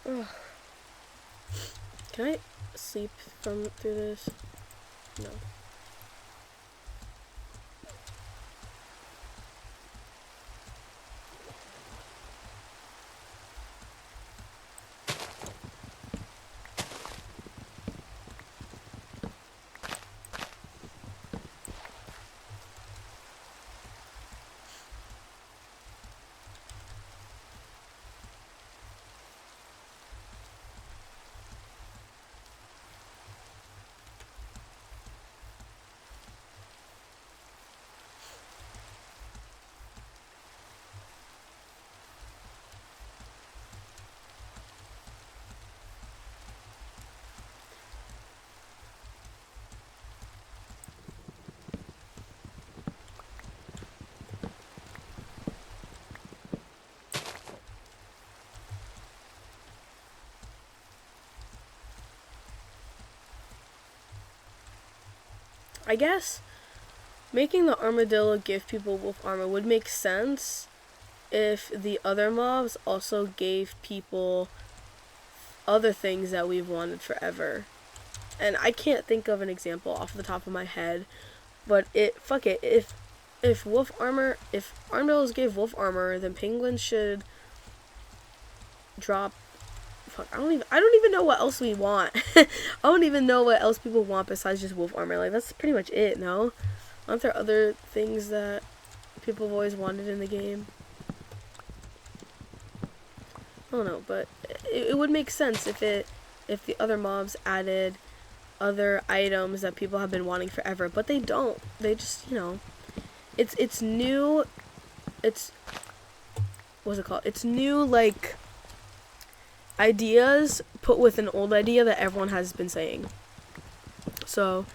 Speaker 1: Ugh. Can I sleep through this? No. I guess making the armadillo give people wolf armor would make sense if the other mobs also gave people other things that we've wanted forever. And I can't think of an example off the top of my head, but if armadillos gave wolf armor, then penguins should drop. I don't even know what else we want. I don't even know what else people want besides just wolf armor. Like, that's pretty much it, no? Aren't there other things that people have always wanted in the game? I don't know, but it would make sense if the other mobs added other items that people have been wanting forever, but they don't. They just, it's new. It's, what's it called? It's new, like, ideas put with an old idea that everyone has been saying. So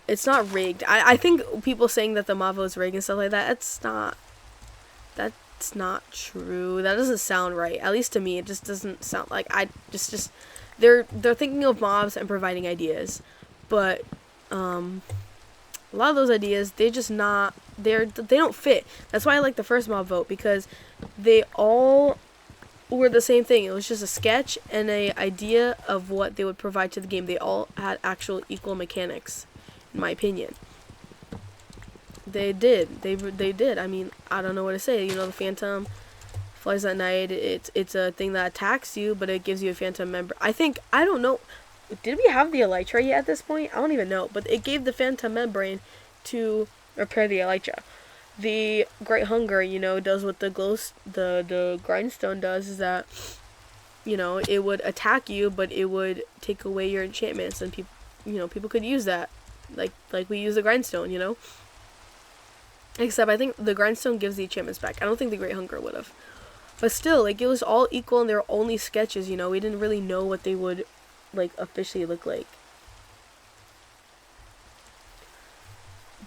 Speaker 1: it's not rigged. I think people saying that the Mavo is rigged and stuff like that, that's not true. That doesn't sound right. At least to me, it just doesn't sound like they're thinking of mobs and providing ideas, but a lot of those ideas, they don't fit. That's why I like the first mob vote, because they all were the same thing. It was just a sketch and a idea of what they would provide to the game. They all had actual equal mechanics, in my opinion. They did. They did. I mean, I don't know what to say. The phantom flies at night. It's a thing that attacks you, but it gives you a phantom member. I don't know. Did we have the elytra yet at this point? I don't even know. But it gave the phantom membrane to repair the elytra. The Great Hunger, does what the grindstone does, is that, it would attack you, but it would take away your enchantments, and people could use that, like we use the grindstone, Except I think the grindstone gives the enchantments back. I don't think the Great Hunger would have. But still, like, it was all equal, and they were only sketches, we didn't really know what they would, like, officially look like.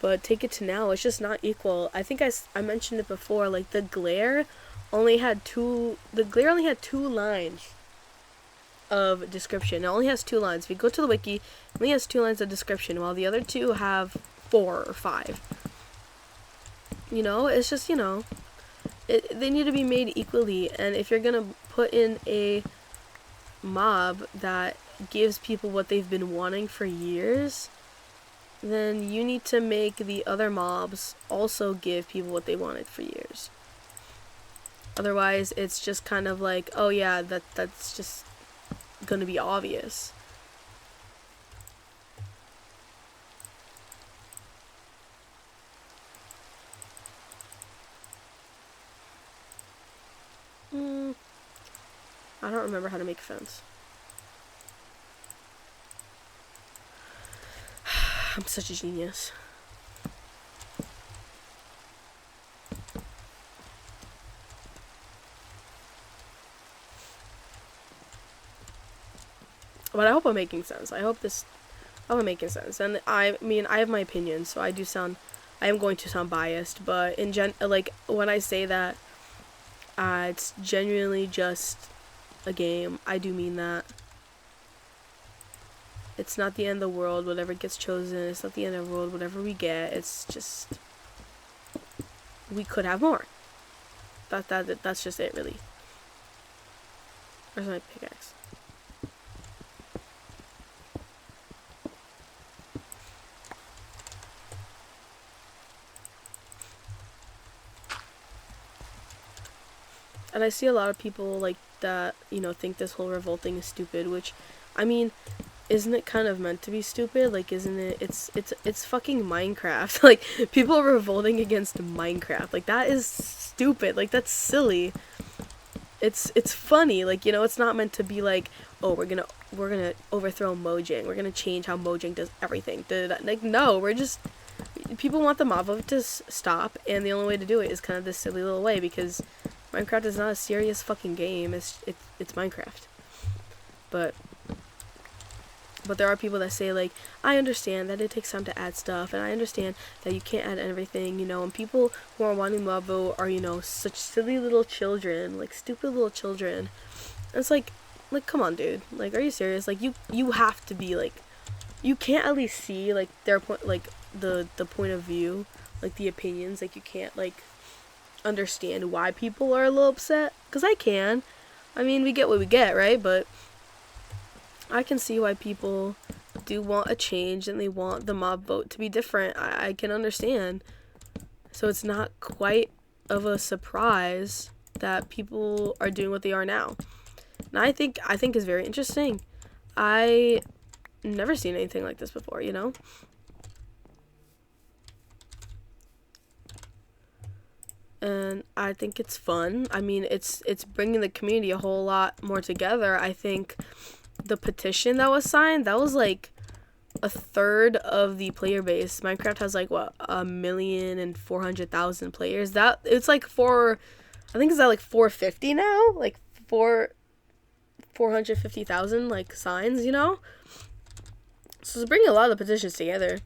Speaker 1: But take it to now, it's just not equal. I think I mentioned it before, like, the glare only had two lines of description. It only has 2 lines. If you go to the wiki, it only has 2 lines of description, while the other 2 have 4 or 5. It's just, they need to be made equally, and if you're gonna put in a mob that gives people what they've been wanting for years, then you need to make the other mobs also give people what they wanted for years. Otherwise, it's just kind of like, oh yeah, that's just gonna be obvious. I don't remember how to make a fence. I'm such a genius. But I hope I'm making sense. I hope I'm making sense. And I mean, I have my opinion, so I am going to sound biased, but like, when I say that it's genuinely just a game, I do mean that. It's not the end of the world, whatever gets chosen. It's not the end of the world, whatever we get. It's just, we could have more. That's just it, really. Where's my pickaxe? And I see a lot of people like that, think this whole revolt thing is stupid, which, I mean, isn't it kind of meant to be stupid? Like, isn't it? It's fucking Minecraft. Like, people are revolting against Minecraft. Like, that is stupid. Like, that's silly. It's funny. Like, it's not meant to be like, oh, we're gonna overthrow Mojang. We're gonna change how Mojang does everything. Like, no, people want the mob vote to stop, and the only way to do it is kind of this silly little way, because Minecraft is not a serious fucking game. It's Minecraft. But there are people that say, like, I understand that it takes time to add stuff, and I understand that you can't add everything, and people who are wanting mob vote are, such silly little children, like, stupid little children. And it's like, come on, dude. Like, are you serious? Like, you have to be, like, you can't at least see like their point, like the point of view, like the opinions. Like you can't like understand why people are a little upset, because I can. I mean, we get what we get, right? But I can see why people do want a change and they want the mob vote to be different. I can understand. So it's not quite of a surprise that people are doing what they are now. And I think is very interesting. I never seen anything like this before, you know? And I think it's fun. I mean, it's bringing the community a whole lot more together. I think the petition that was signed, that was like a third of the player base. Minecraft has like what, 1,400,000 players. That it's like I think it's at like 450 now, like 450,000 like signs, you know. So it's bringing a lot of the petitions together.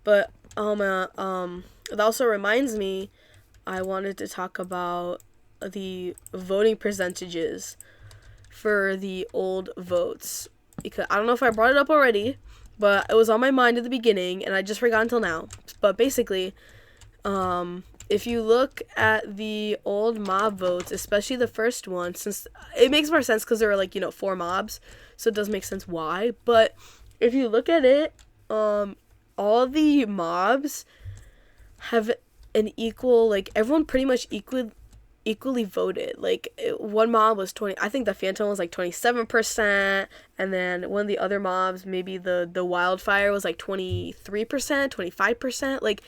Speaker 1: But it also reminds me, I wanted to talk about the voting percentages for the old votes, because I don't know if I brought it up already, but it was on my mind at the beginning and I just forgot until now. But basically, if you look at the old mob votes, especially the first one, since it makes more sense because there were like, you know, 4 mobs, so it does make sense why. But if you look at it, all the mobs have an equal, like everyone pretty much equally voted. Like one mob was 20, I think the Phantom was like 27%, and then one of the other mobs, maybe the Wildfire, was like 23%, 25%. Like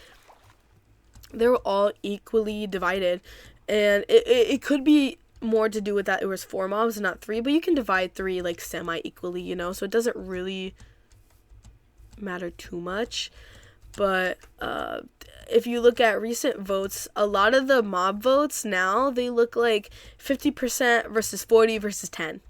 Speaker 1: they were all equally divided, and it could be more to do with that it was 4 mobs and not 3, but you can divide 3 like semi-equally, you know, so it doesn't really matter too much. But if you look at recent votes, a lot of the mob votes now, they look like 50% versus 40 versus 10,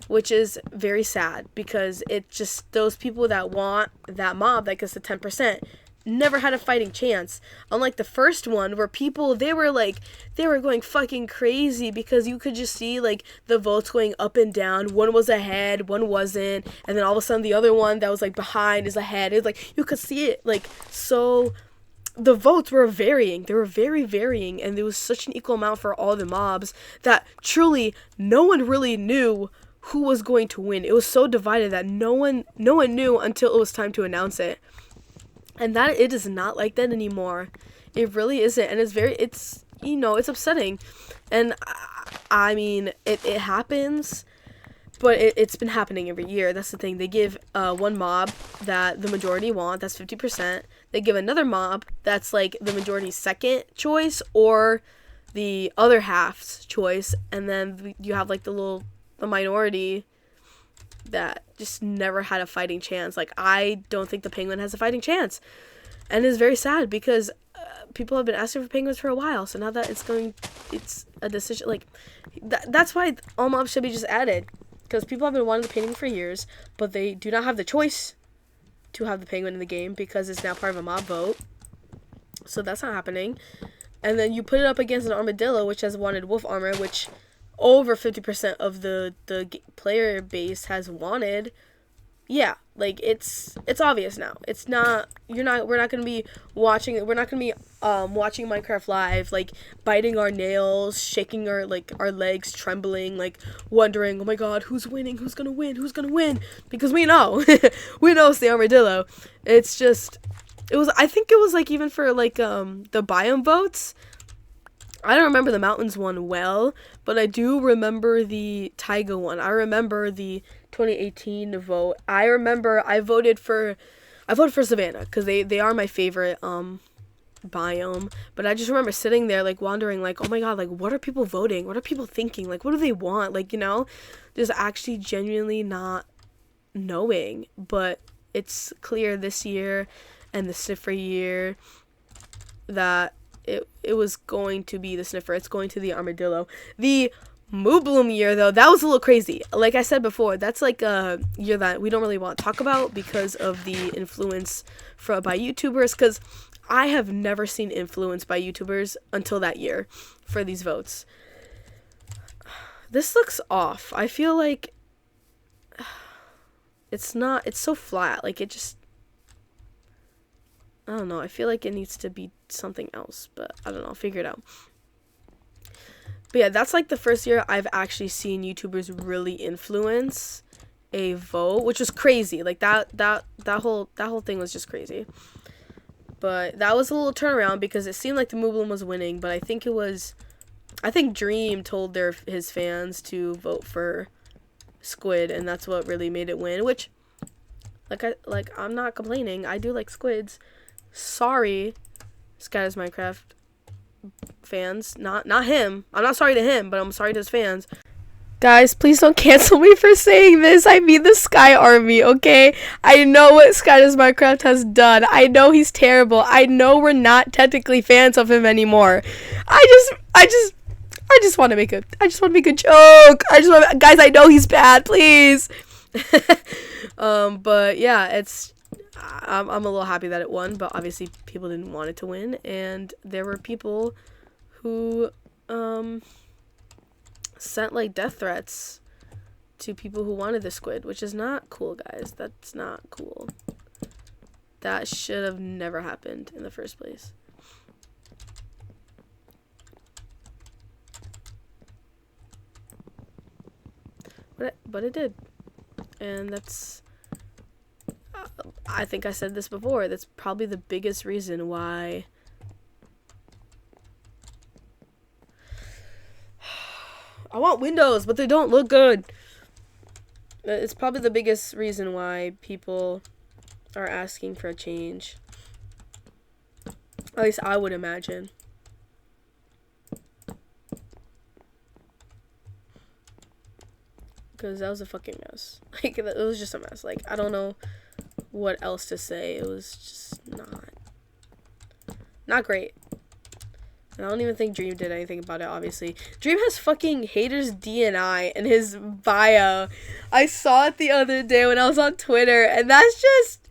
Speaker 1: which is very sad, because it just, those people that want that mob that gets the 10% never had a fighting chance. Unlike the first one, where people, they were going fucking crazy, because you could just see like the votes going up and down. One was ahead, one wasn't, and then all of a sudden the other one that was like behind is ahead. It's like you could see it, like, so the votes were varying. They were very varying, and there was such an equal amount for all the mobs that truly no one really knew who was going to win. It was so divided that no one knew until it was time to announce it. And that it is not like that anymore. It really isn't. And it's you know, it's upsetting. And I mean, it happens, but it's been happening every year. That's the thing. They give one mob that the majority want, that's 50%. They give another mob that's like the majority's second choice or the other half's choice. And then you have like the minority that just never had a fighting chance. Like, I don't think the penguin has a fighting chance, and it's very sad, because people have been asking for penguins for a while. So now that it's a decision, like that's why all mobs should be just added, because people have been wanting the penguin for years, but they do not have the choice to have the penguin in the game because it's now part of a mob vote. So that's not happening. And then you put it up against an armadillo, which has wanted wolf armor, which over 50% of the player base has wanted. Yeah, like it's obvious now. It's not, we're not going to be watching Minecraft Live, like biting our nails, shaking our legs, trembling, like wondering, oh my god, who's winning, who's going to win, because we know it's the armadillo. It's just, I think it was like, even for like the biome votes, I don't remember the mountains one well, but I do remember the taiga one. I remember the 2018 vote. I remember I voted for Savannah, because they are my favorite biome. But I just remember sitting there like wondering, like, oh my god, like what are people voting? What are people thinking? Like, what do they want? Like, you know, just actually genuinely not knowing. But it's clear this year and the sniffer year that it was going to be the sniffer. It's going to the armadillo. The Moobloom year, though, that was a little crazy. Like I said before, that's like a year that we don't really want to talk about because of the influence by YouTubers, because I have never seen influence by YouTubers until that year for these votes. This looks off. I feel like It's not, it's so flat. Like, it just, I don't know. I feel like it needs to be something else, but I don't know. I'll figure it out. But yeah, that's like the first year I've actually seen YouTubers really influence a vote, which was crazy. Like that whole thing was just crazy. But that was a little turnaround because it seemed like the Moobloom was winning, but I think Dream told his fans to vote for Squid, and that's what really made it win, which I'm not complaining. I do like squids. Sorry, Sky's Minecraft fans. Not him. I'm not sorry to him, but I'm sorry to his fans. Guys, please don't cancel me for saying this. I mean the Sky Army, okay? I know what Sky's Minecraft has done. I know he's terrible. I know we're not technically fans of him anymore. I just want to make a joke. Guys, I know he's bad, please. But yeah, I'm a little happy that it won, but obviously people didn't want it to win, and there were people who sent like death threats to people who wanted the squid, which is not cool, guys. That's not cool. That should have never happened in the first place. But it did. And that's, I think I said this before, that's probably the biggest reason why I want windows, but they don't look good. It's probably the biggest reason why people are asking for a change. At least I would imagine. Because that was a fucking mess. Like, it was just a mess. Like, I don't know what else to say. It was just not great. And I don't even think Dream did anything about it, obviously. Dream has fucking haters DNI in his bio. I saw it the other day when I was on Twitter, and that's just,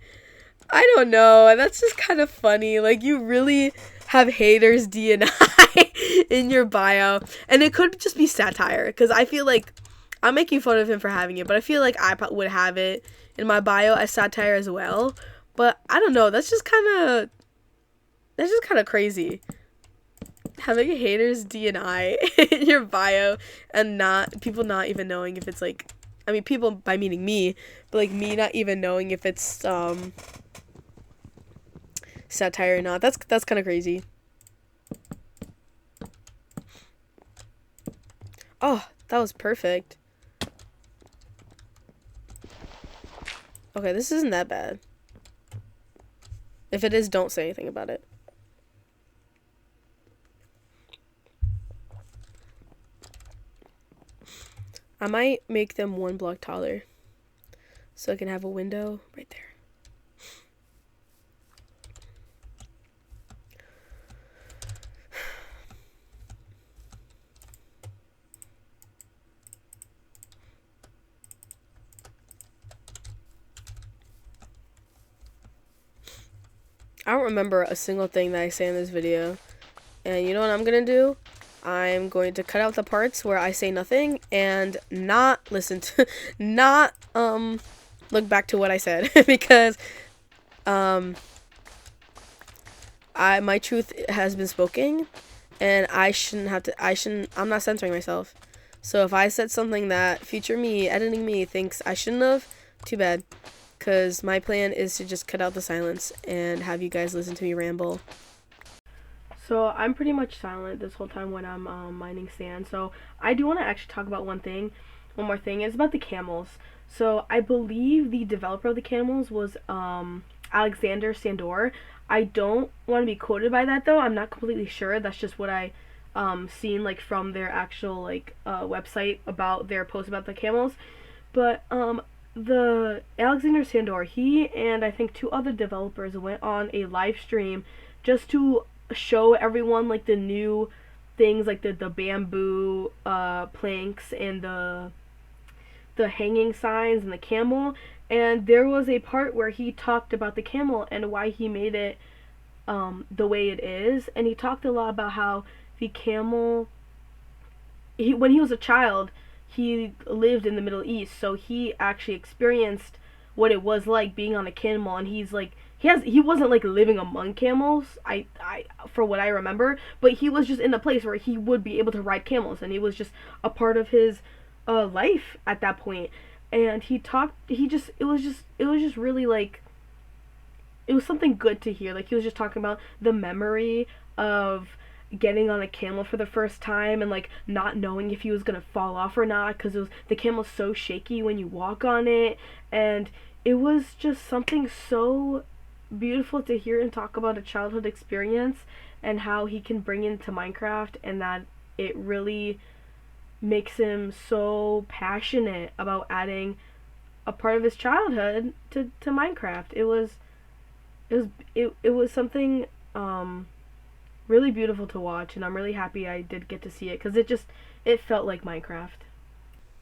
Speaker 1: I don't know, and that's just kind of funny. Like, you really have haters DNI in your bio. And it could just be satire, because I feel like I'm making fun of him for having it, but I feel like I would have it in my bio as satire as well. But I don't know, that's just kind of crazy. Having haters DNI in your bio and people not even knowing if it's like, I mean, people by meaning me, but like me not even knowing if it's satire or not. That's kind of crazy. Oh, that was perfect. Okay, this isn't that bad. If it is, don't say anything about it. I might make them 1 block taller so I can have a window right there. I don't remember a single thing that I say in this video. And you know what I'm gonna do? I'm going to cut out the parts where I say nothing and not listen to, not look back to what I said because my truth has been spoken, and I'm not censoring myself. So if I said something that future me, editing me, thinks I shouldn't have, too bad. Because my plan is to just cut out the silence and have you guys listen to me ramble. So I'm pretty much silent this whole time when I'm mining sand. So I do want to actually talk about one more thing. It's about the camels. So I believe the developer of the camels was Alexander Sandor. I don't want to be quoted by that though. I'm not completely sure. That's just what I seen like from their actual like website about their post about the camels. But the Alexander Sandor, he and I think 2 other developers went on a live stream just to show everyone like the new things, like the bamboo planks and the hanging signs and the camel. And there was a part where he talked about the camel and why he made it the way it is, and he talked a lot about how the camel, when he was a child, he lived in the Middle East, so he actually experienced what it was like being on a camel, and he's like he wasn't like living among camels, I for what I remember, but he was just in a place where he would be able to ride camels, and it was just a part of his life at that point. And it was just really like, it was something good to hear. Like, he was just talking about the memory of getting on a camel for the first time, and like not knowing if he was gonna fall off or not, because the camel's so shaky when you walk on it. And it was just something so beautiful to hear and talk about a childhood experience, and how he can bring into Minecraft, and that it really makes him so passionate about adding a part of his childhood to Minecraft. It was something really beautiful to watch, and I'm really happy I did get to see it, because it felt like Minecraft.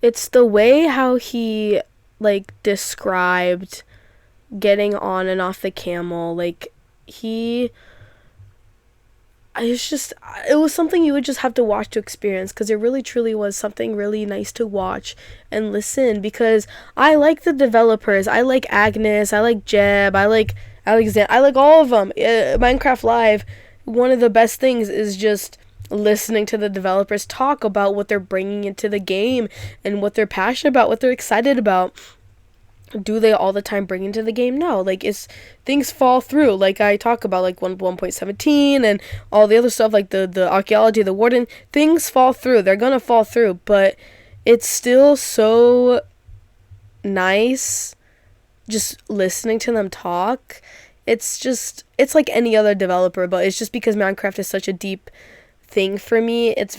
Speaker 1: It's the way how he like described getting on and off the camel. Like, it was something you would just have to watch to experience, because it really truly was something really nice to watch and listen. Because I like the developers, I like Agnes, I like Jeb, I like Alexander, I like all of them. Minecraft Live, one of the best things is just listening to the developers talk about what they're bringing into the game, and what they're passionate about, what they're excited about. Do they all the time bring into the game? No. Like, things fall through, like I talk about, like 1.17 and all the other stuff, like the archaeology, the warden, things fall through. They're gonna fall through, but it's still so nice just listening to them talk. It's like any other developer, but it's just because Minecraft is such a deep thing for me. It's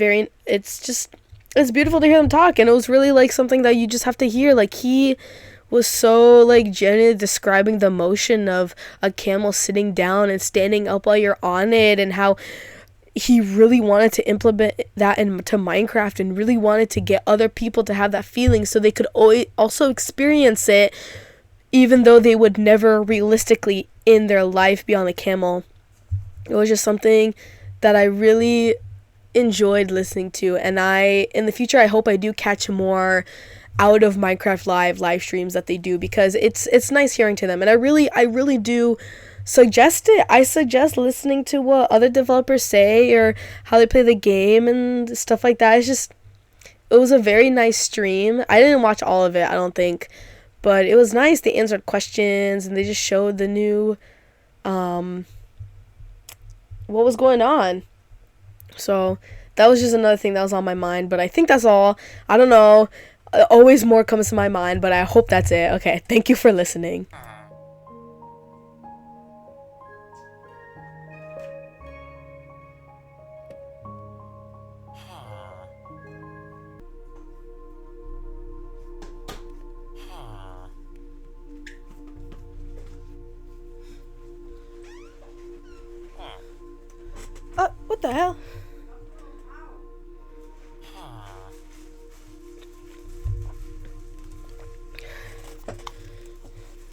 Speaker 1: beautiful to hear them talk, and it was really like something that you just have to hear. Like, he was so like genuinely describing the motion of a camel sitting down and standing up while you're on it, and how he really wanted to implement that into Minecraft, and really wanted to get other people to have that feeling, so they could also experience it, even though they would never realistically in their life be on a camel. It was just something that I really enjoyed listening to, and in the future, I hope I do catch more out of Minecraft live streams that they do, because it's nice hearing to them, and I really do suggest it. I suggest listening to what other developers say, or how they play the game and stuff like that. It was a very nice stream. I didn't watch all of it, I don't think, but it was nice. They answered questions, and they just showed the new what was going on. So that was just another thing that was on my mind, but I think that's all. I don't know. Always more comes to my mind, but I hope that's it. Okay, thank you for listening. What the hell?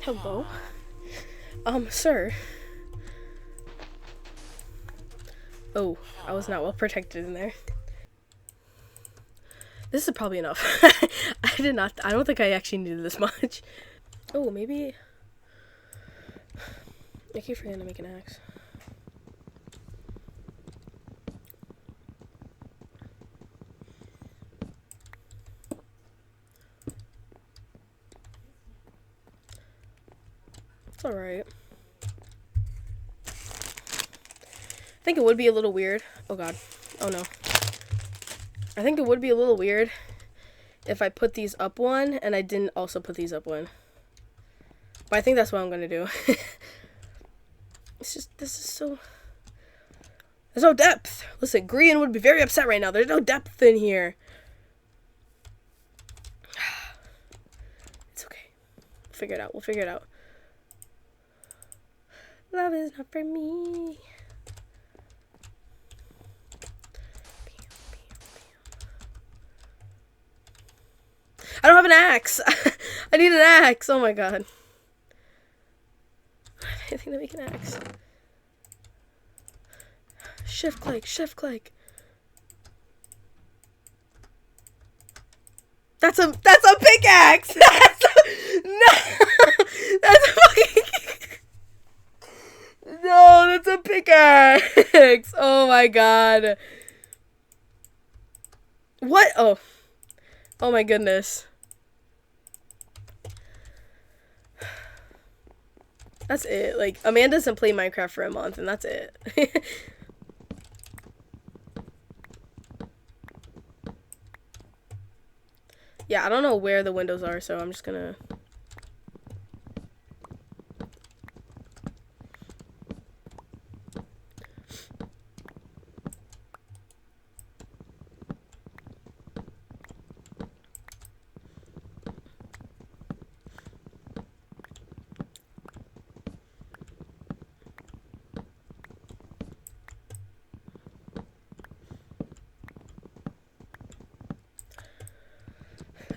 Speaker 1: Hello? Sir. Oh, I was not well protected in there. This is probably enough. I don't think I actually needed this much. Oh, maybe. I keep forgetting to make an axe. It's alright. I think it would be a little weird. Oh god. Oh no. I think it would be a little weird if I put these up one and I didn't also put these up one. But I think that's what I'm gonna do. It's just, this is so... There's no depth. Listen, Green would be very upset right now. There's no depth in here. It's okay. We'll figure it out. We'll figure it out. Love is not for me. I don't have an axe. I need an axe. Oh my god. I have anything to make an axe. Shift click. Shift click. That's a pickaxe. No, that's a fucking. No, that's a pickaxe. Oh my god. What? Oh. Oh my goodness. That's it. Like, Amanda doesn't play Minecraft for a month, and that's it. Yeah, I don't know where the windows are, so I'm just gonna...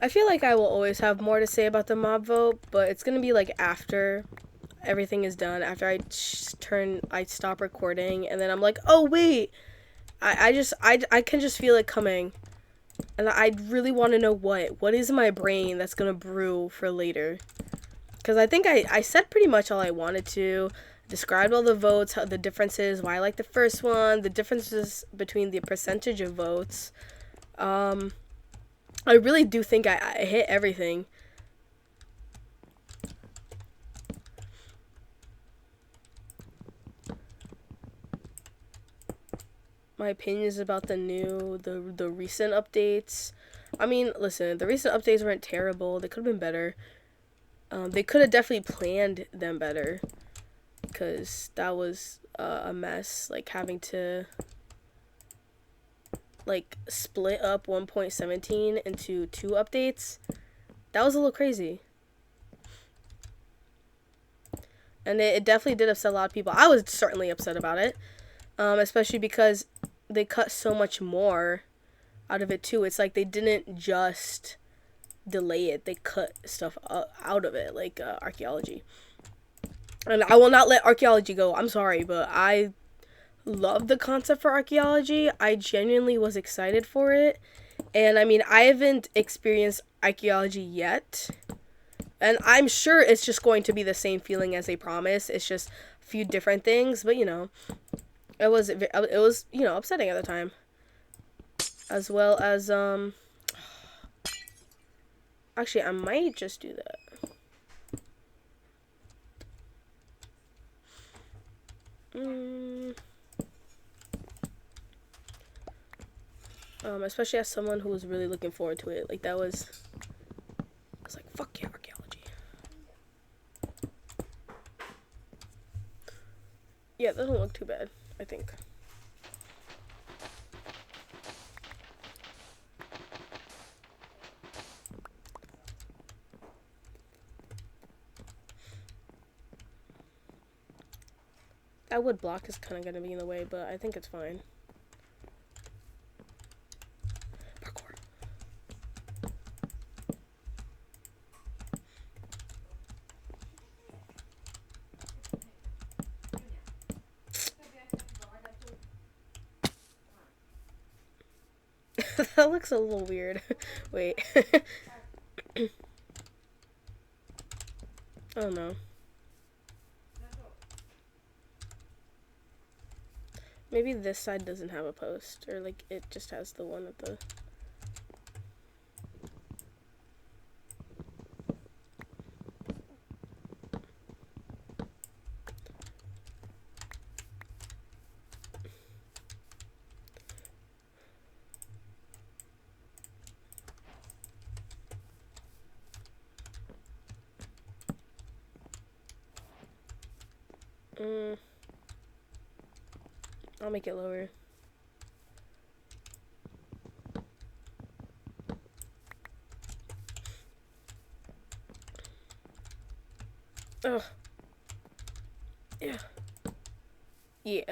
Speaker 1: I feel like I will always have more to say about the mob vote, but it's gonna be like after everything is done, after I stop recording, and then I'm like, oh wait, I can just feel it coming, and I really want to know what is in my brain that's gonna brew for later, because I think I said pretty much all I wanted to, described all the votes, how the differences, why I like the first one, the differences between the percentage of votes. I really do think I hit everything. My opinions about the recent updates. I mean, listen, the recent updates weren't terrible. They could have been better. They could have definitely planned them better, because that was a mess. Like, having to like split up 1.17 into 2 updates. That was a little crazy. And it definitely did upset a lot of people. I was certainly upset about it. Especially because they cut so much more out of it too. It's like they didn't just delay it. They cut stuff out of it, like archaeology. And I will not let archaeology go. I'm sorry, but I love the concept for archaeology. I genuinely was excited for it. And I mean, I haven't experienced archaeology yet. And I'm sure it's just going to be the same feeling as they promised. It's just a few different things, but you know, it was you know, upsetting at the time. As well as actually I might just do that. Especially as someone who was really looking forward to it. Like, I was like, fuck yeah, archaeology. Yeah, that doesn't look too bad, I think. That wood block is kind of going to be in the way, but I think it's fine. Parkour. That looks a little weird. Wait. Oh no. Maybe this side doesn't have a post, or like it just has the one at the... I'll make it lower. Oh. Yeah. Yeah.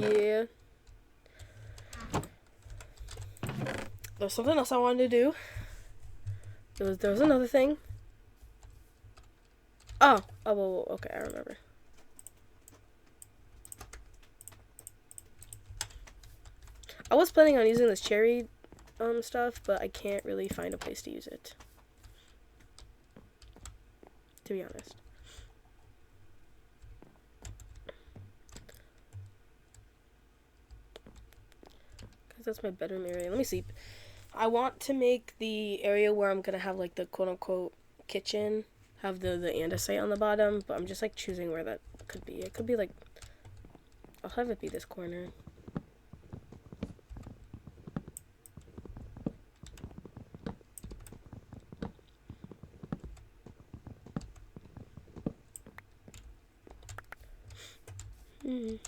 Speaker 1: Yeah. There's something else I wanted to do. There was another thing. Oh, well, okay, I remember. I was planning on using this cherry stuff, but I can't really find a place to use it. to be honest. Because that's my bedroom area. Let me see. I want to make the area where I'm going to have, like, the quote-unquote kitchen have the andesite on the bottom, but I'm just, like, choosing where that could be. It could be, like, I'll have it be this corner. You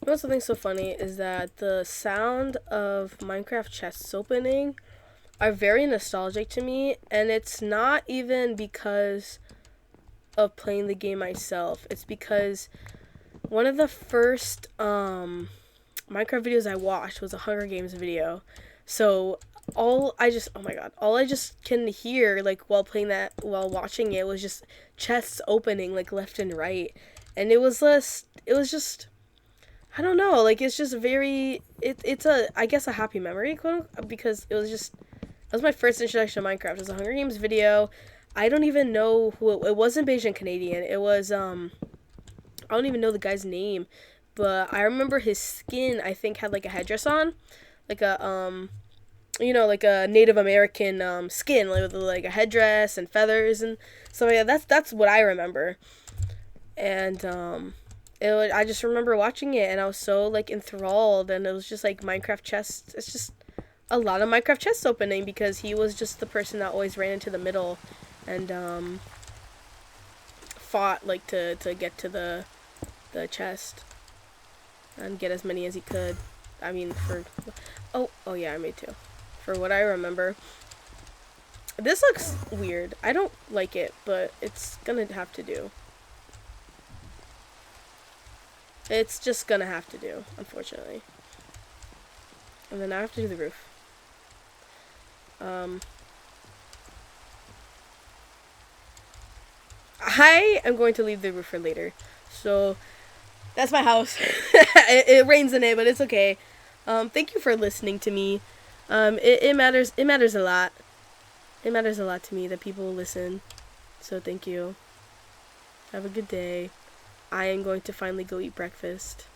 Speaker 1: know what's something so funny is that the sound of Minecraft chests opening are very nostalgic to me, and it's not even because of playing the game myself. It's because one of the first Minecraft videos I watched was a Hunger Games video. So all I just can hear, like, while watching it, was just chests opening, like, left and right. And it was just, I don't know, like, it's just very, it's I guess a happy memory, because it was my first introduction to Minecraft. It was a Hunger Games video. I don't even know who it wasn't Bayesian Canadian. It was, I don't even know the guy's name, but I remember his skin, I think, had, like, a headdress on, like a, like a Native American, skin, like, with, like, a headdress and feathers and stuff like that. That's what I remember. And, I just remember watching it, and I was so, like, enthralled, and it was just, like, Minecraft chests. It's just a lot of Minecraft chests opening, because he was just the person that always ran into the middle and, fought, like, to get to the chest and get as many as he could. I mean, oh yeah, I made two. For what I remember. This looks weird. I don't like it, but it's gonna have to do. It's just gonna have to do, unfortunately. And then I have to do the roof. I am going to leave the roof for later. So, that's my house. it rains in it, but it's okay. Thank you for listening to me. It matters a lot. It matters a lot to me that people listen. So thank you. Have a good day. I am going to finally go eat breakfast.